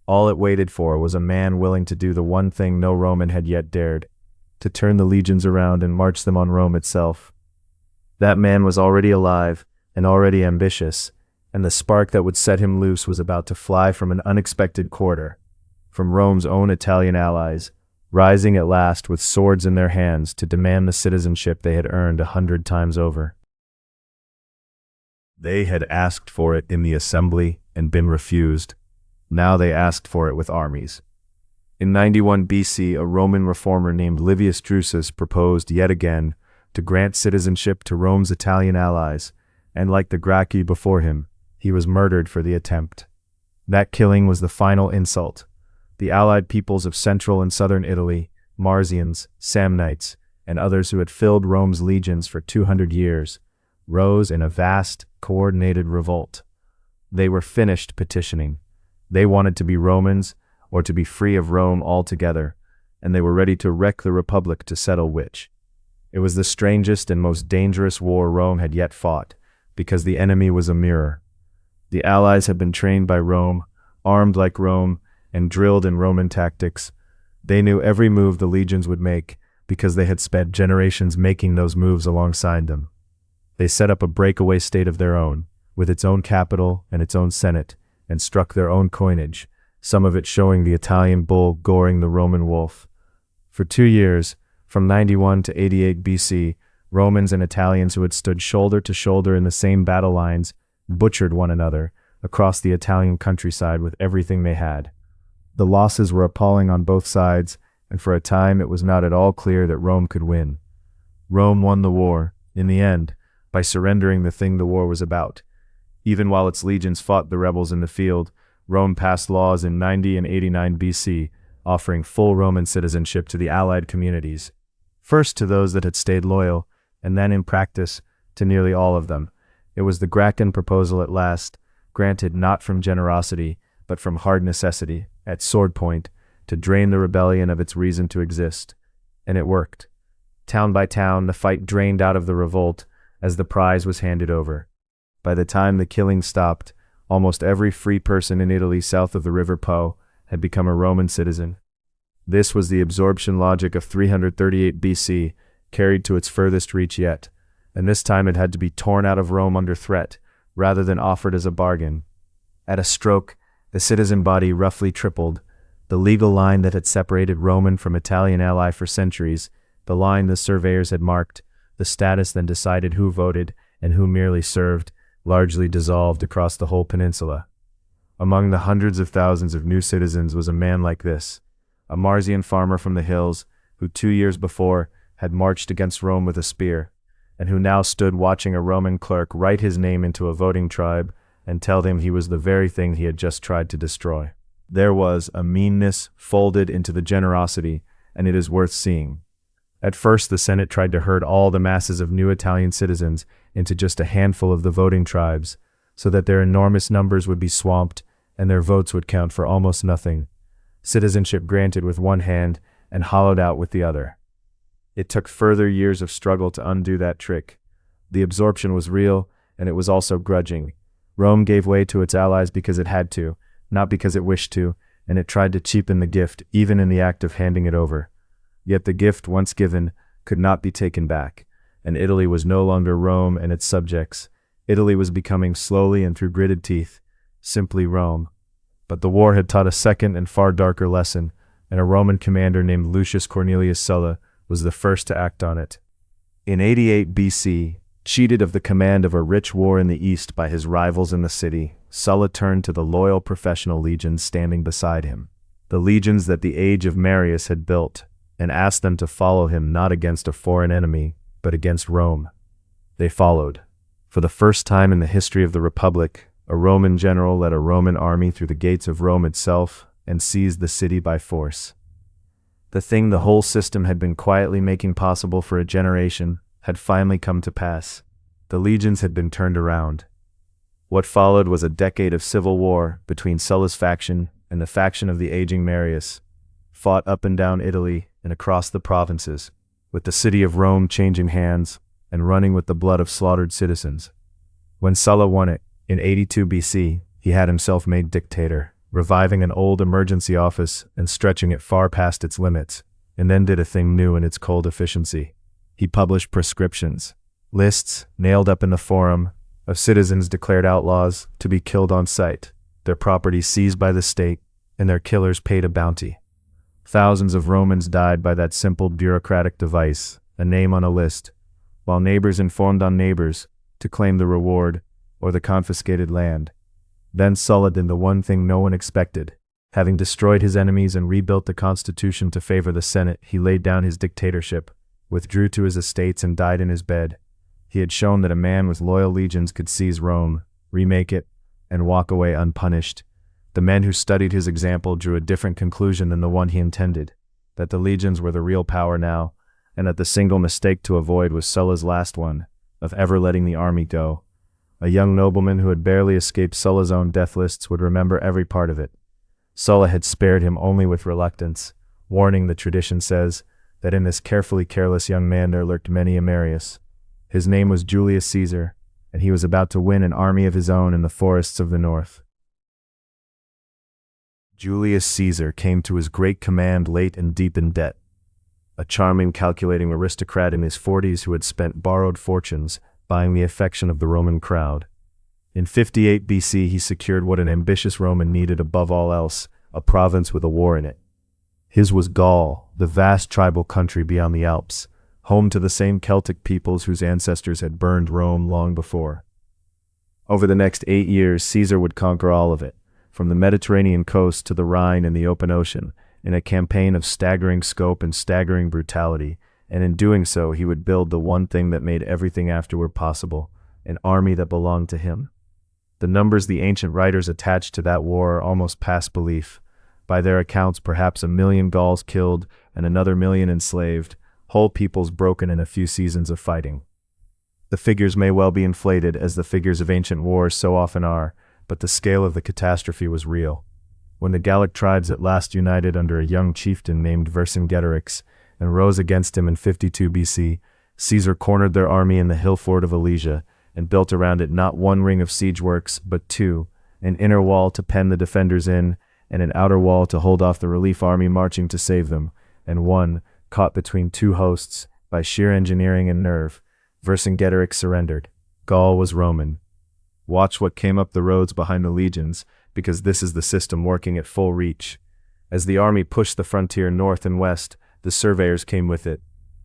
A: All it waited for was a man willing to do the one thing no Roman had yet dared, to turn the legions around and march them on Rome itself. That man was already alive and already ambitious, and the spark that would set him loose was about to fly from an unexpected quarter, from Rome's own Italian allies, rising at last with swords in their hands to demand the citizenship they had earned 100 times over. They had asked for it in the assembly and been refused. Now they asked for it with armies. In 91 BC, a Roman reformer named Livius Drusus proposed yet again to grant citizenship to Rome's Italian allies, and like the Gracchi before him, he was murdered for the attempt. That killing was the final insult. The allied peoples of central and southern Italy, Marsians, Samnites, and others who had filled Rome's legions for 200 years, rose in a vast, coordinated revolt. They were finished petitioning. They wanted to be Romans, or to be free of Rome altogether, and they were ready to wreck the Republic to settle which. It was the strangest and most dangerous war Rome had yet fought, because the enemy was a mirror. The allies had been trained by Rome, armed like Rome, and drilled in Roman tactics. They knew every move the legions would make, because they had spent generations making those moves alongside them. They set up a breakaway state of their own, with its own capital and its own senate, and struck their own coinage, some of it showing the Italian bull goring the Roman wolf. For 2 years, from 91 to 88 BC, Romans and Italians who had stood shoulder to shoulder in the same battle lines butchered one another across the Italian countryside with everything they had. The losses were appalling on both sides, and for a time it was not at all clear that Rome could win. Rome won the war, in the end, by surrendering the thing the war was about. Even while its legions fought the rebels in the field, Rome passed laws in 90 and 89 BC, offering full Roman citizenship to the allied communities, first to those that had stayed loyal, and then in practice to nearly all of them. It was the Gracchian proposal at last, granted not from generosity, but from hard necessity, at sword point, to drain the rebellion of its reason to exist. And it worked. Town by town, the fight drained out of the revolt as the prize was handed over. By the time the killing stopped, almost every free person in Italy south of the River Po had become a Roman citizen. This was the absorption logic of 338 BC, carried to its furthest reach yet, and this time it had to be torn out of Rome under threat, rather than offered as a bargain. At a stroke, the citizen body roughly tripled. The legal line that had separated Roman from Italian ally for centuries, the line the surveyors had marked, the status then decided who voted and who merely served, largely dissolved across the whole peninsula. Among the hundreds of thousands of new citizens was a man like this, a Marsian farmer from the hills, who 2 years before had marched against Rome with a spear, and who now stood watching a Roman clerk write his name into a voting tribe and tell him he was the very thing he had just tried to destroy. There was a meanness folded into the generosity, and it is worth seeing. At first, the Senate tried to herd all the masses of new Italian citizens into just a handful of the voting tribes, so that their enormous numbers would be swamped and their votes would count for almost nothing. Citizenship granted with one hand and hollowed out with the other. It took further years of struggle to undo that trick. The absorption was real, and it was also grudging. Rome gave way to its allies because it had to, not because it wished to, and it tried to cheapen the gift even in the act of handing it over. Yet the gift, once given, could not be taken back, and Italy was no longer Rome and its subjects. Italy was becoming slowly and through gritted teeth, simply Rome. But the war had taught a second and far darker lesson, and a Roman commander named Lucius Cornelius Sulla was the first to act on it. In 88 BC, cheated of the command of a rich war in the east by his rivals in the city, Sulla turned to the loyal professional legions standing beside him, the legions that the age of Marius had built, and asked them to follow him not against a foreign enemy, but against Rome. They followed. For the first time in the history of the Republic, a Roman general led a Roman army through the gates of Rome itself and seized the city by force. The thing the whole system had been quietly making possible for a generation had finally come to pass. The legions had been turned around. What followed was a decade of civil war between Sulla's faction and the faction of the aging Marius, fought up and down Italy and across the provinces, with the city of Rome changing hands and running with the blood of slaughtered citizens. When Sulla won it, in 82 BC, he had himself made dictator, reviving an old emergency office and stretching it far past its limits, and then did a thing new in its cold efficiency. He published prescriptions, lists nailed up in the forum, of citizens declared outlaws to be killed on sight, their property seized by the state, and their killers paid a bounty. Thousands of Romans died by that simple bureaucratic device, a name on a list, while neighbors informed on neighbors to claim the reward or the confiscated land. Then Sulla did the one thing no one expected. Having destroyed his enemies and rebuilt the constitution to favor the Senate, he laid down his dictatorship, withdrew to his estates, and died in his bed. He had shown that a man with loyal legions could seize Rome, remake it, and walk away unpunished. The men who studied his example drew a different conclusion than the one he intended, that the legions were the real power now, and that the single mistake to avoid was Sulla's last one, of ever letting the army go. A young nobleman who had barely escaped Sulla's own death lists would remember every part of it. Sulla had spared him only with reluctance, warning, the tradition says, that in this carefully careless young man there lurked many a Marius. His name was Julius Caesar, and he was about to win an army of his own in the forests of the north. Julius Caesar came to his great command late and deep in debt. A charming, calculating aristocrat in his 40s who had spent borrowed fortunes buying the affection of the Roman crowd. In 58 BC, he secured what an ambitious Roman needed above all else, a province with a war in it. His was Gaul, the vast tribal country beyond the Alps, home to the same Celtic peoples whose ancestors had burned Rome long before. Over the next 8 years, Caesar would conquer all of it, from the Mediterranean coast to the Rhine and the open ocean, in a campaign of staggering scope and staggering brutality, and in doing so he would build the one thing that made everything afterward possible, an army that belonged to him. The numbers the ancient writers attached to that war are almost past belief. By their accounts, perhaps 1 million Gauls killed and another 1 million enslaved, whole peoples broken in a few seasons of fighting. The figures may well be inflated, as the figures of ancient wars so often are, but the scale of the catastrophe was real. When the Gallic tribes at last united under a young chieftain named Vercingetorix and rose against him in 52 BC, Caesar cornered their army in the hill fort of Alesia and built around it not one ring of siege works, but two, an inner wall to pen the defenders in, and an outer wall to hold off the relief army marching to save them, and one, caught between two hosts by sheer engineering and nerve, Vercingetorix surrendered. Gaul was Roman. Watch what came up the roads behind the legions, because this is the system working at full reach. As the army pushed the frontier north and west, the surveyors came with it.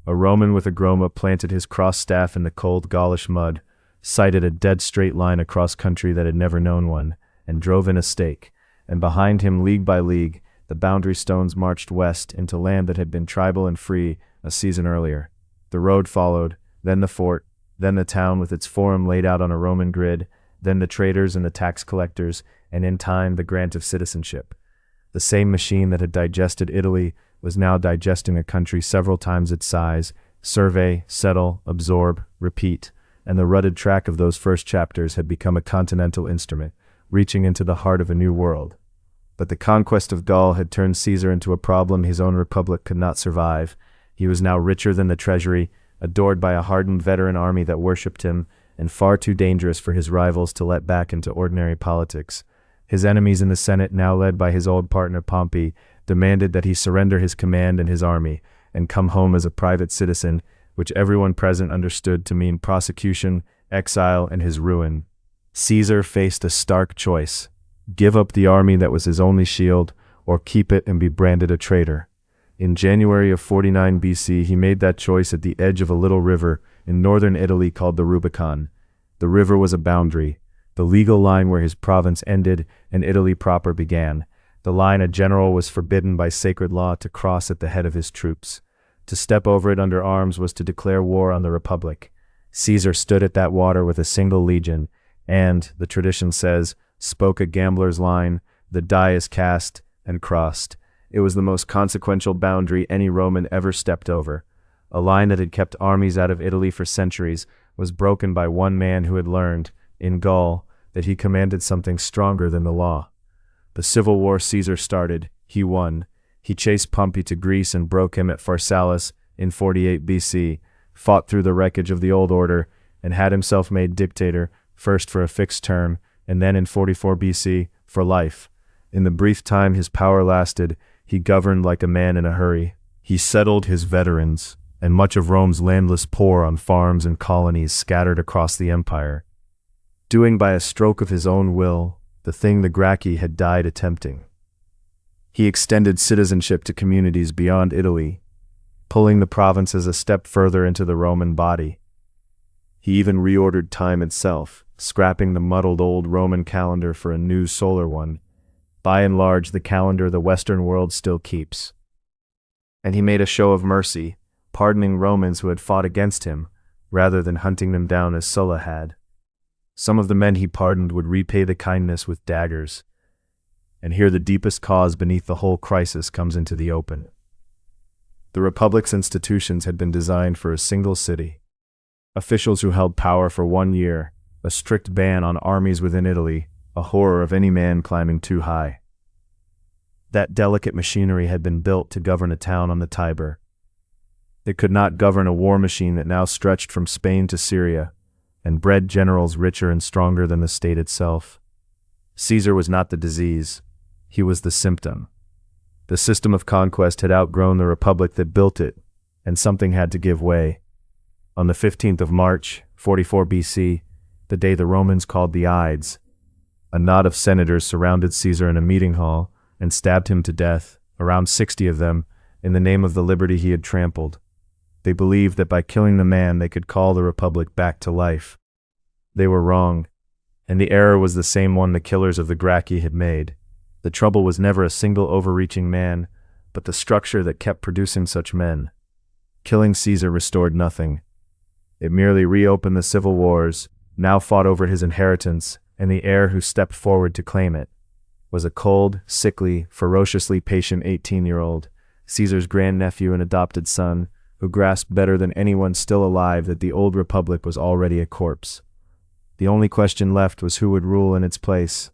A: A Roman with a groma planted his cross staff in the cold Gaulish mud, sighted a dead straight line across country that had never known one, and drove in a stake. And behind him, league by league, the boundary stones marched west into land that had been tribal and free a season earlier. The road followed, then the fort, then the town with its forum laid out on a Roman grid, then the traders and the tax collectors, and in time the grant of citizenship. The same machine that had digested Italy was now digesting a country several times its size: survey, settle, absorb, repeat, and the rutted track of those first chapters had become a continental instrument, reaching into the heart of a new world. But the conquest of Gaul had turned Caesar into a problem his own republic could not survive. He was now richer than the treasury, adored by a hardened veteran army that worshipped him, and far too dangerous for his rivals to let back into ordinary politics. His enemies in the Senate, now led by his old partner Pompey, demanded that he surrender his command and his army, and come home as a private citizen, which everyone present understood to mean prosecution, exile, and his ruin. Caesar faced a stark choice: give up the army that was his only shield, or keep it and be branded a traitor. In January of 49 BC, he made that choice at the edge of a little river in northern Italy called the Rubicon. The river was a boundary, the legal line where his province ended and Italy proper began, the line a general was forbidden by sacred law to cross at the head of his troops. To step over it under arms was to declare war on the Republic. Caesar stood at that water with a single legion, and, the tradition says, spoke a gambler's line: the die is cast and crossed. It was the most consequential boundary any Roman ever stepped over. A line that had kept armies out of Italy for centuries was broken by one man who had learned, in Gaul, that he commanded something stronger than the law. The civil war Caesar started, he won. He chased Pompey to Greece and broke him at Pharsalus in 48 BC, fought through the wreckage of the old order, and had himself made dictator, first for a fixed term, and then in 44 BC, for life. In the brief time his power lasted, he governed like a man in a hurry. He settled his veterans, and much of Rome's landless poor on farms and colonies scattered across the empire, doing by a stroke of his own will the thing the Gracchi had died attempting. He extended citizenship to communities beyond Italy, pulling the provinces a step further into the Roman body. He even reordered time itself, scrapping the muddled old Roman calendar for a new solar one. By and large, the calendar the Western world still keeps. And he made a show of mercy, pardoning Romans who had fought against him, rather than hunting them down as Sulla had. Some of the men he pardoned would repay the kindness with daggers. And here the deepest cause beneath the whole crisis comes into the open. The Republic's institutions had been designed for a single city. Officials who held power for 1 year, a strict ban on armies within Italy, a horror of any man climbing too high. That delicate machinery had been built to govern a town on the Tiber. It could not govern a war machine that now stretched from Spain to Syria, and bred generals richer and stronger than the state itself. Caesar was not the disease, he was the symptom. The system of conquest had outgrown the republic that built it, and something had to give way. On the 15th of March, 44 BC, the day the Romans called the Ides, a knot of senators surrounded Caesar in a meeting hall and stabbed him to death, around 60 of them, in the name of the liberty he had trampled. They believed that by killing the man they could call the republic back to life. They were wrong, and the error was the same one the killers of the Gracchi had made. The trouble was never a single overreaching man, but the structure that kept producing such men. Killing Caesar restored nothing. It merely reopened the civil wars, now fought over his inheritance, and the heir who stepped forward to claim it was a cold, sickly, ferociously patient 18-year-old, Caesar's grandnephew and adopted son, who grasped better than anyone still alive that the old republic was already a corpse. The only question left was who would rule in its place.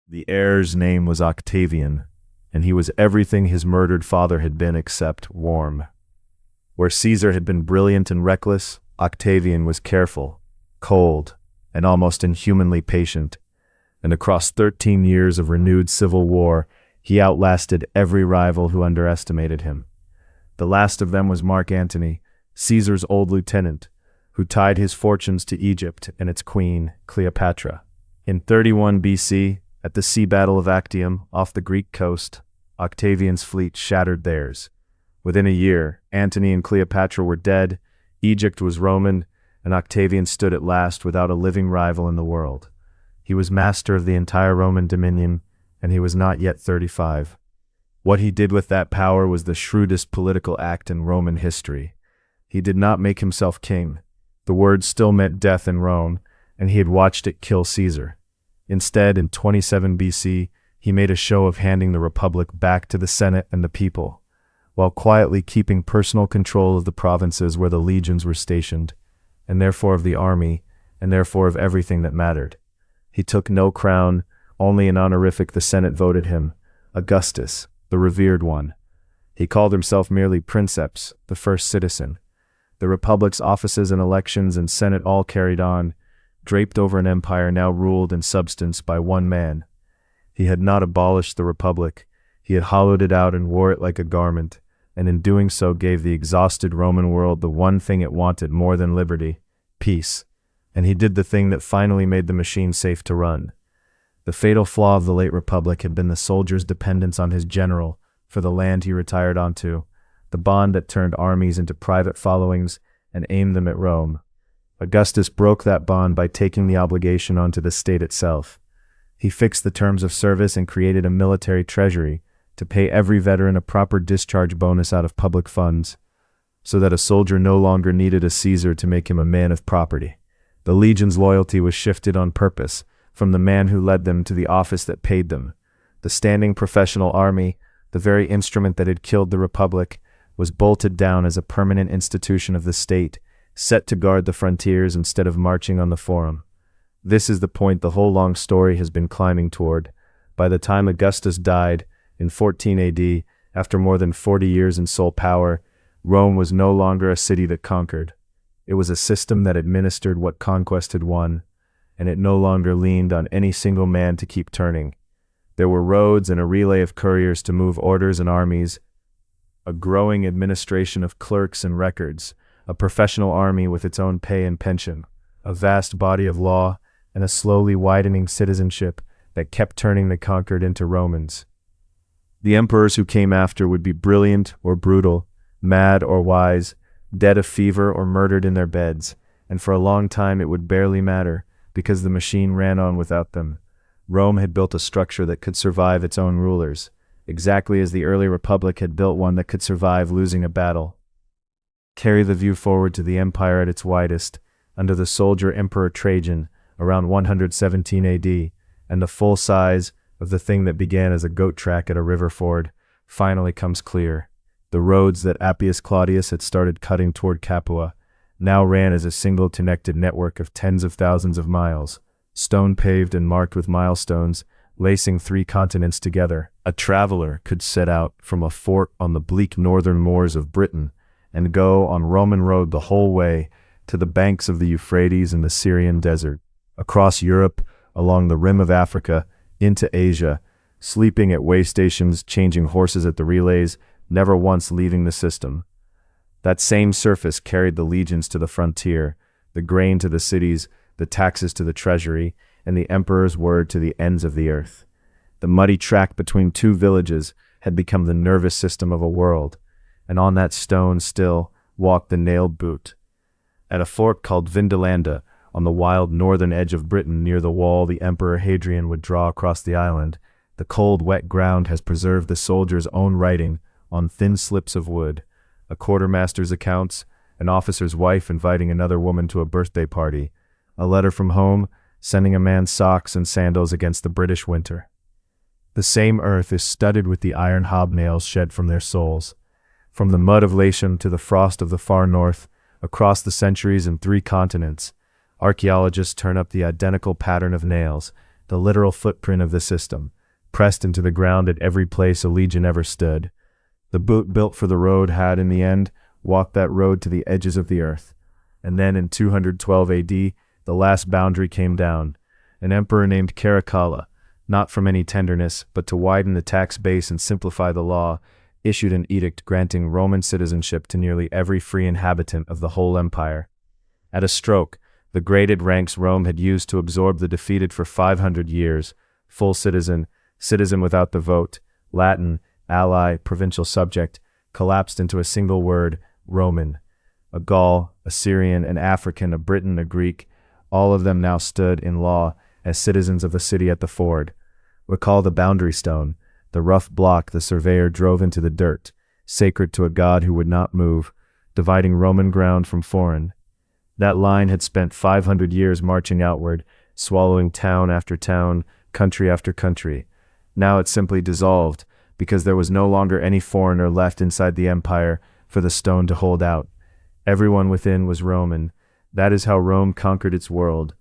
A: The heir's name was Octavian, and he was everything his murdered father had been except warm. Where Caesar had been brilliant and reckless, Octavian was careful, cold, and almost inhumanly patient, and across 13 years of renewed civil war, he outlasted every rival who underestimated him. The last of them was Mark Antony, Caesar's old lieutenant, who tied his fortunes to Egypt and its queen, Cleopatra. In 31 BC, at the sea battle of Actium, off the Greek coast, Octavian's fleet shattered theirs. Within a year, Antony and Cleopatra were dead, Egypt was Roman, and Octavian stood at last without a living rival in the world. He was master of the entire Roman dominion, and he was not yet 35. What he did with that power was the shrewdest political act in Roman history. He did not make himself king. The word still meant death in Rome, and he had watched it kill Caesar. Instead, in 27 BC, he made a show of handing the republic back to the Senate and the people, while quietly keeping personal control of the provinces where the legions were stationed, and therefore of the army, and therefore of everything that mattered. He took no crown, only an honorific the Senate voted him, Augustus, the revered one. He called himself merely Princeps, the first citizen. The republic's offices and elections and Senate all carried on, draped over an empire now ruled in substance by one man. He had not abolished the republic, he had hollowed it out and wore it like a garment, and in doing so gave the exhausted Roman world the one thing it wanted more than liberty, peace. And he did the thing that finally made the machine safe to run. The fatal flaw of the late republic had been the soldier's dependence on his general for the land he retired onto, the bond that turned armies into private followings and aimed them at Rome. Augustus broke that bond by taking the obligation onto the state itself. He fixed the terms of service and created a military treasury to pay every veteran a proper discharge bonus out of public funds, so that a soldier no longer needed a Caesar to make him a man of property. The legion's loyalty was shifted on purpose, from the man who led them to the office that paid them. The standing professional army, the very instrument that had killed the republic, was bolted down as a permanent institution of the state, set to guard the frontiers instead of marching on the forum. This is the point the whole long story has been climbing toward. By the time Augustus died, in 14 AD, after more than 40 years in sole power, Rome was no longer a city that conquered. It was a system that administered what conquest had won, and it no longer leaned on any single man to keep turning. There were roads and a relay of couriers to move orders and armies, a growing administration of clerks and records, a professional army with its own pay and pension, a vast body of law, and a slowly widening citizenship that kept turning the conquered into Romans. The emperors who came after would be brilliant or brutal, mad or wise, dead of fever or murdered in their beds, and for a long time it would barely matter, because the machine ran on without them. Rome had built a structure that could survive its own rulers, exactly as the early republic had built one that could survive losing a battle. Carry the view forward to the empire at its widest, under the soldier Emperor Trajan, around 117 AD, and the full size of the thing that began as a goat track at a river ford finally comes clear. The roads that Appius Claudius had started cutting toward Capua now ran as a single connected network of tens of thousands of miles, stone-paved and marked with milestones, lacing 3 continents together. A traveler could set out from a fort on the bleak northern moors of Britain and go on Roman road the whole way to the banks of the Euphrates and the Syrian desert, across Europe, along the rim of Africa, into Asia, sleeping at way stations, changing horses at the relays, never once leaving the system. That same surface carried the legions to the frontier, the grain to the cities, the taxes to the treasury, and the emperor's word to the ends of the earth. The muddy track between 2 villages had become the nervous system of a world, and on that stone still walked the nailed boot. At a fort called Vindolanda, on the wild northern edge of Britain near the wall the Emperor Hadrian would draw across the island, the cold, wet ground has preserved the soldier's own writing on thin slips of wood, a quartermaster's accounts, an officer's wife inviting another woman to a birthday party, a letter from home sending a man socks and sandals against the British winter. The same earth is studded with the iron hobnails shed from their soles. From the mud of Latium to the frost of the far north, across the centuries and 3 continents, archaeologists turn up the identical pattern of nails, the literal footprint of the system, pressed into the ground at every place a legion ever stood. The boot built for the road had, in the end, walked that road to the edges of the earth. And then in 212 AD, the last boundary came down. An emperor named Caracalla, not from any tenderness, but to widen the tax base and simplify the law, issued an edict granting Roman citizenship to nearly every free inhabitant of the whole empire. At a stroke, the graded ranks Rome had used to absorb the defeated for 500 years, full citizen, citizen without the vote, Latin, ally, provincial subject, collapsed into a single word, Roman. A Gaul, a a Syrian, an African, a Briton, a Greek, all of them now stood in law as citizens of the city at the ford. Recall the boundary stone, the rough block the surveyor drove into the dirt, sacred to a god who would not move, dividing Roman ground from foreign. That line had spent 500 years marching outward, swallowing town after town, country after country. Now it simply dissolved, because there was no longer any foreigner left inside the empire for the stone to hold out. Everyone within was Roman. That is how Rome conquered its world.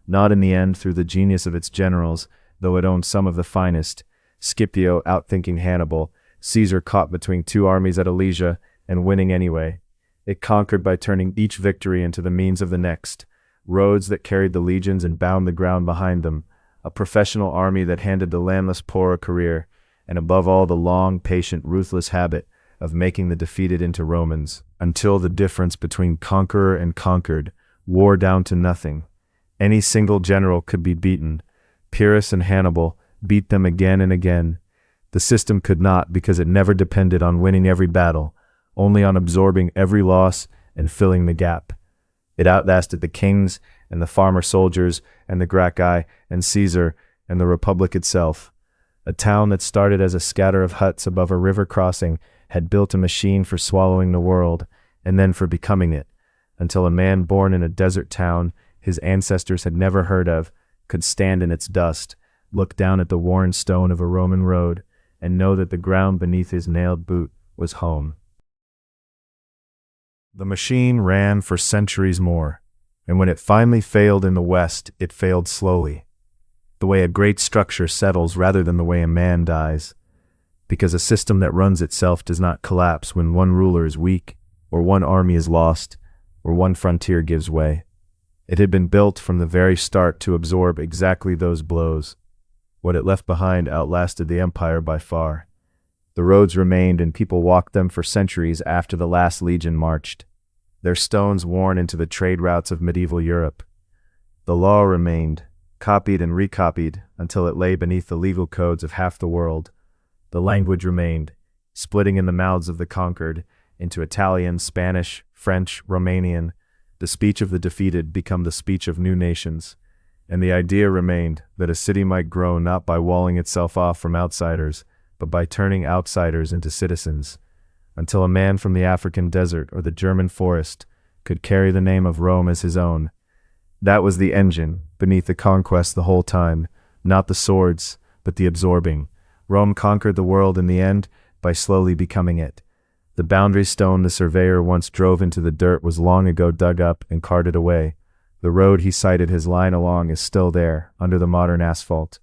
A: Not in the end through the genius of its generals, though it owned some of the finest. Scipio outthinking Hannibal, Caesar caught between two armies at Alesia, and winning anyway. It conquered by turning each victory into the means of the next, roads that carried the legions and bound the ground behind them, a professional army that handed the landless poor a career, and above all the long, patient, ruthless habit of making the defeated into Romans, until the difference between conqueror and conquered wore down to nothing. Any single general could be beaten. Pyrrhus and Hannibal beat them again and again. The system could not, because it never depended on winning every battle, only on absorbing every loss and filling the gap. It outlasted the kings and the farmer soldiers and the Gracchi and Caesar and the Republic itself. A town that started as a scatter of huts above a river crossing had built a machine for swallowing the world, and then for becoming it, until a man born in a desert town his ancestors had never heard of could stand in its dust, look down at the worn stone of a Roman road, and know that the ground beneath his nailed boot was home. The machine ran for centuries more, and when it finally failed in the West, it failed slowly, the way a great structure settles rather than the way a man dies, because a system that runs itself does not collapse when one ruler is weak, or one army is lost, or one frontier gives way. It had been built from the very start to absorb exactly those blows. What it left behind outlasted the empire by far. The roads remained and people walked them for centuries after the last legion marched, their stones worn into the trade routes of medieval Europe. The law remained, copied and recopied until it lay beneath the legal codes of half the world. The language remained, splitting in the mouths of the conquered into Italian, Spanish, French, Romanian, the speech of the defeated become the speech of new nations. And the idea remained that a city might grow not by walling itself off from outsiders, but by turning outsiders into citizens, until a man from the African desert or the German forest could carry the name of Rome as his own. That was the engine beneath the conquest the whole time, not the swords, but the absorbing. Rome conquered the world in the end by slowly becoming it. The boundary stone the surveyor once drove into the dirt was long ago dug up and carted away. The road he sighted his line along is still there, under the modern asphalt.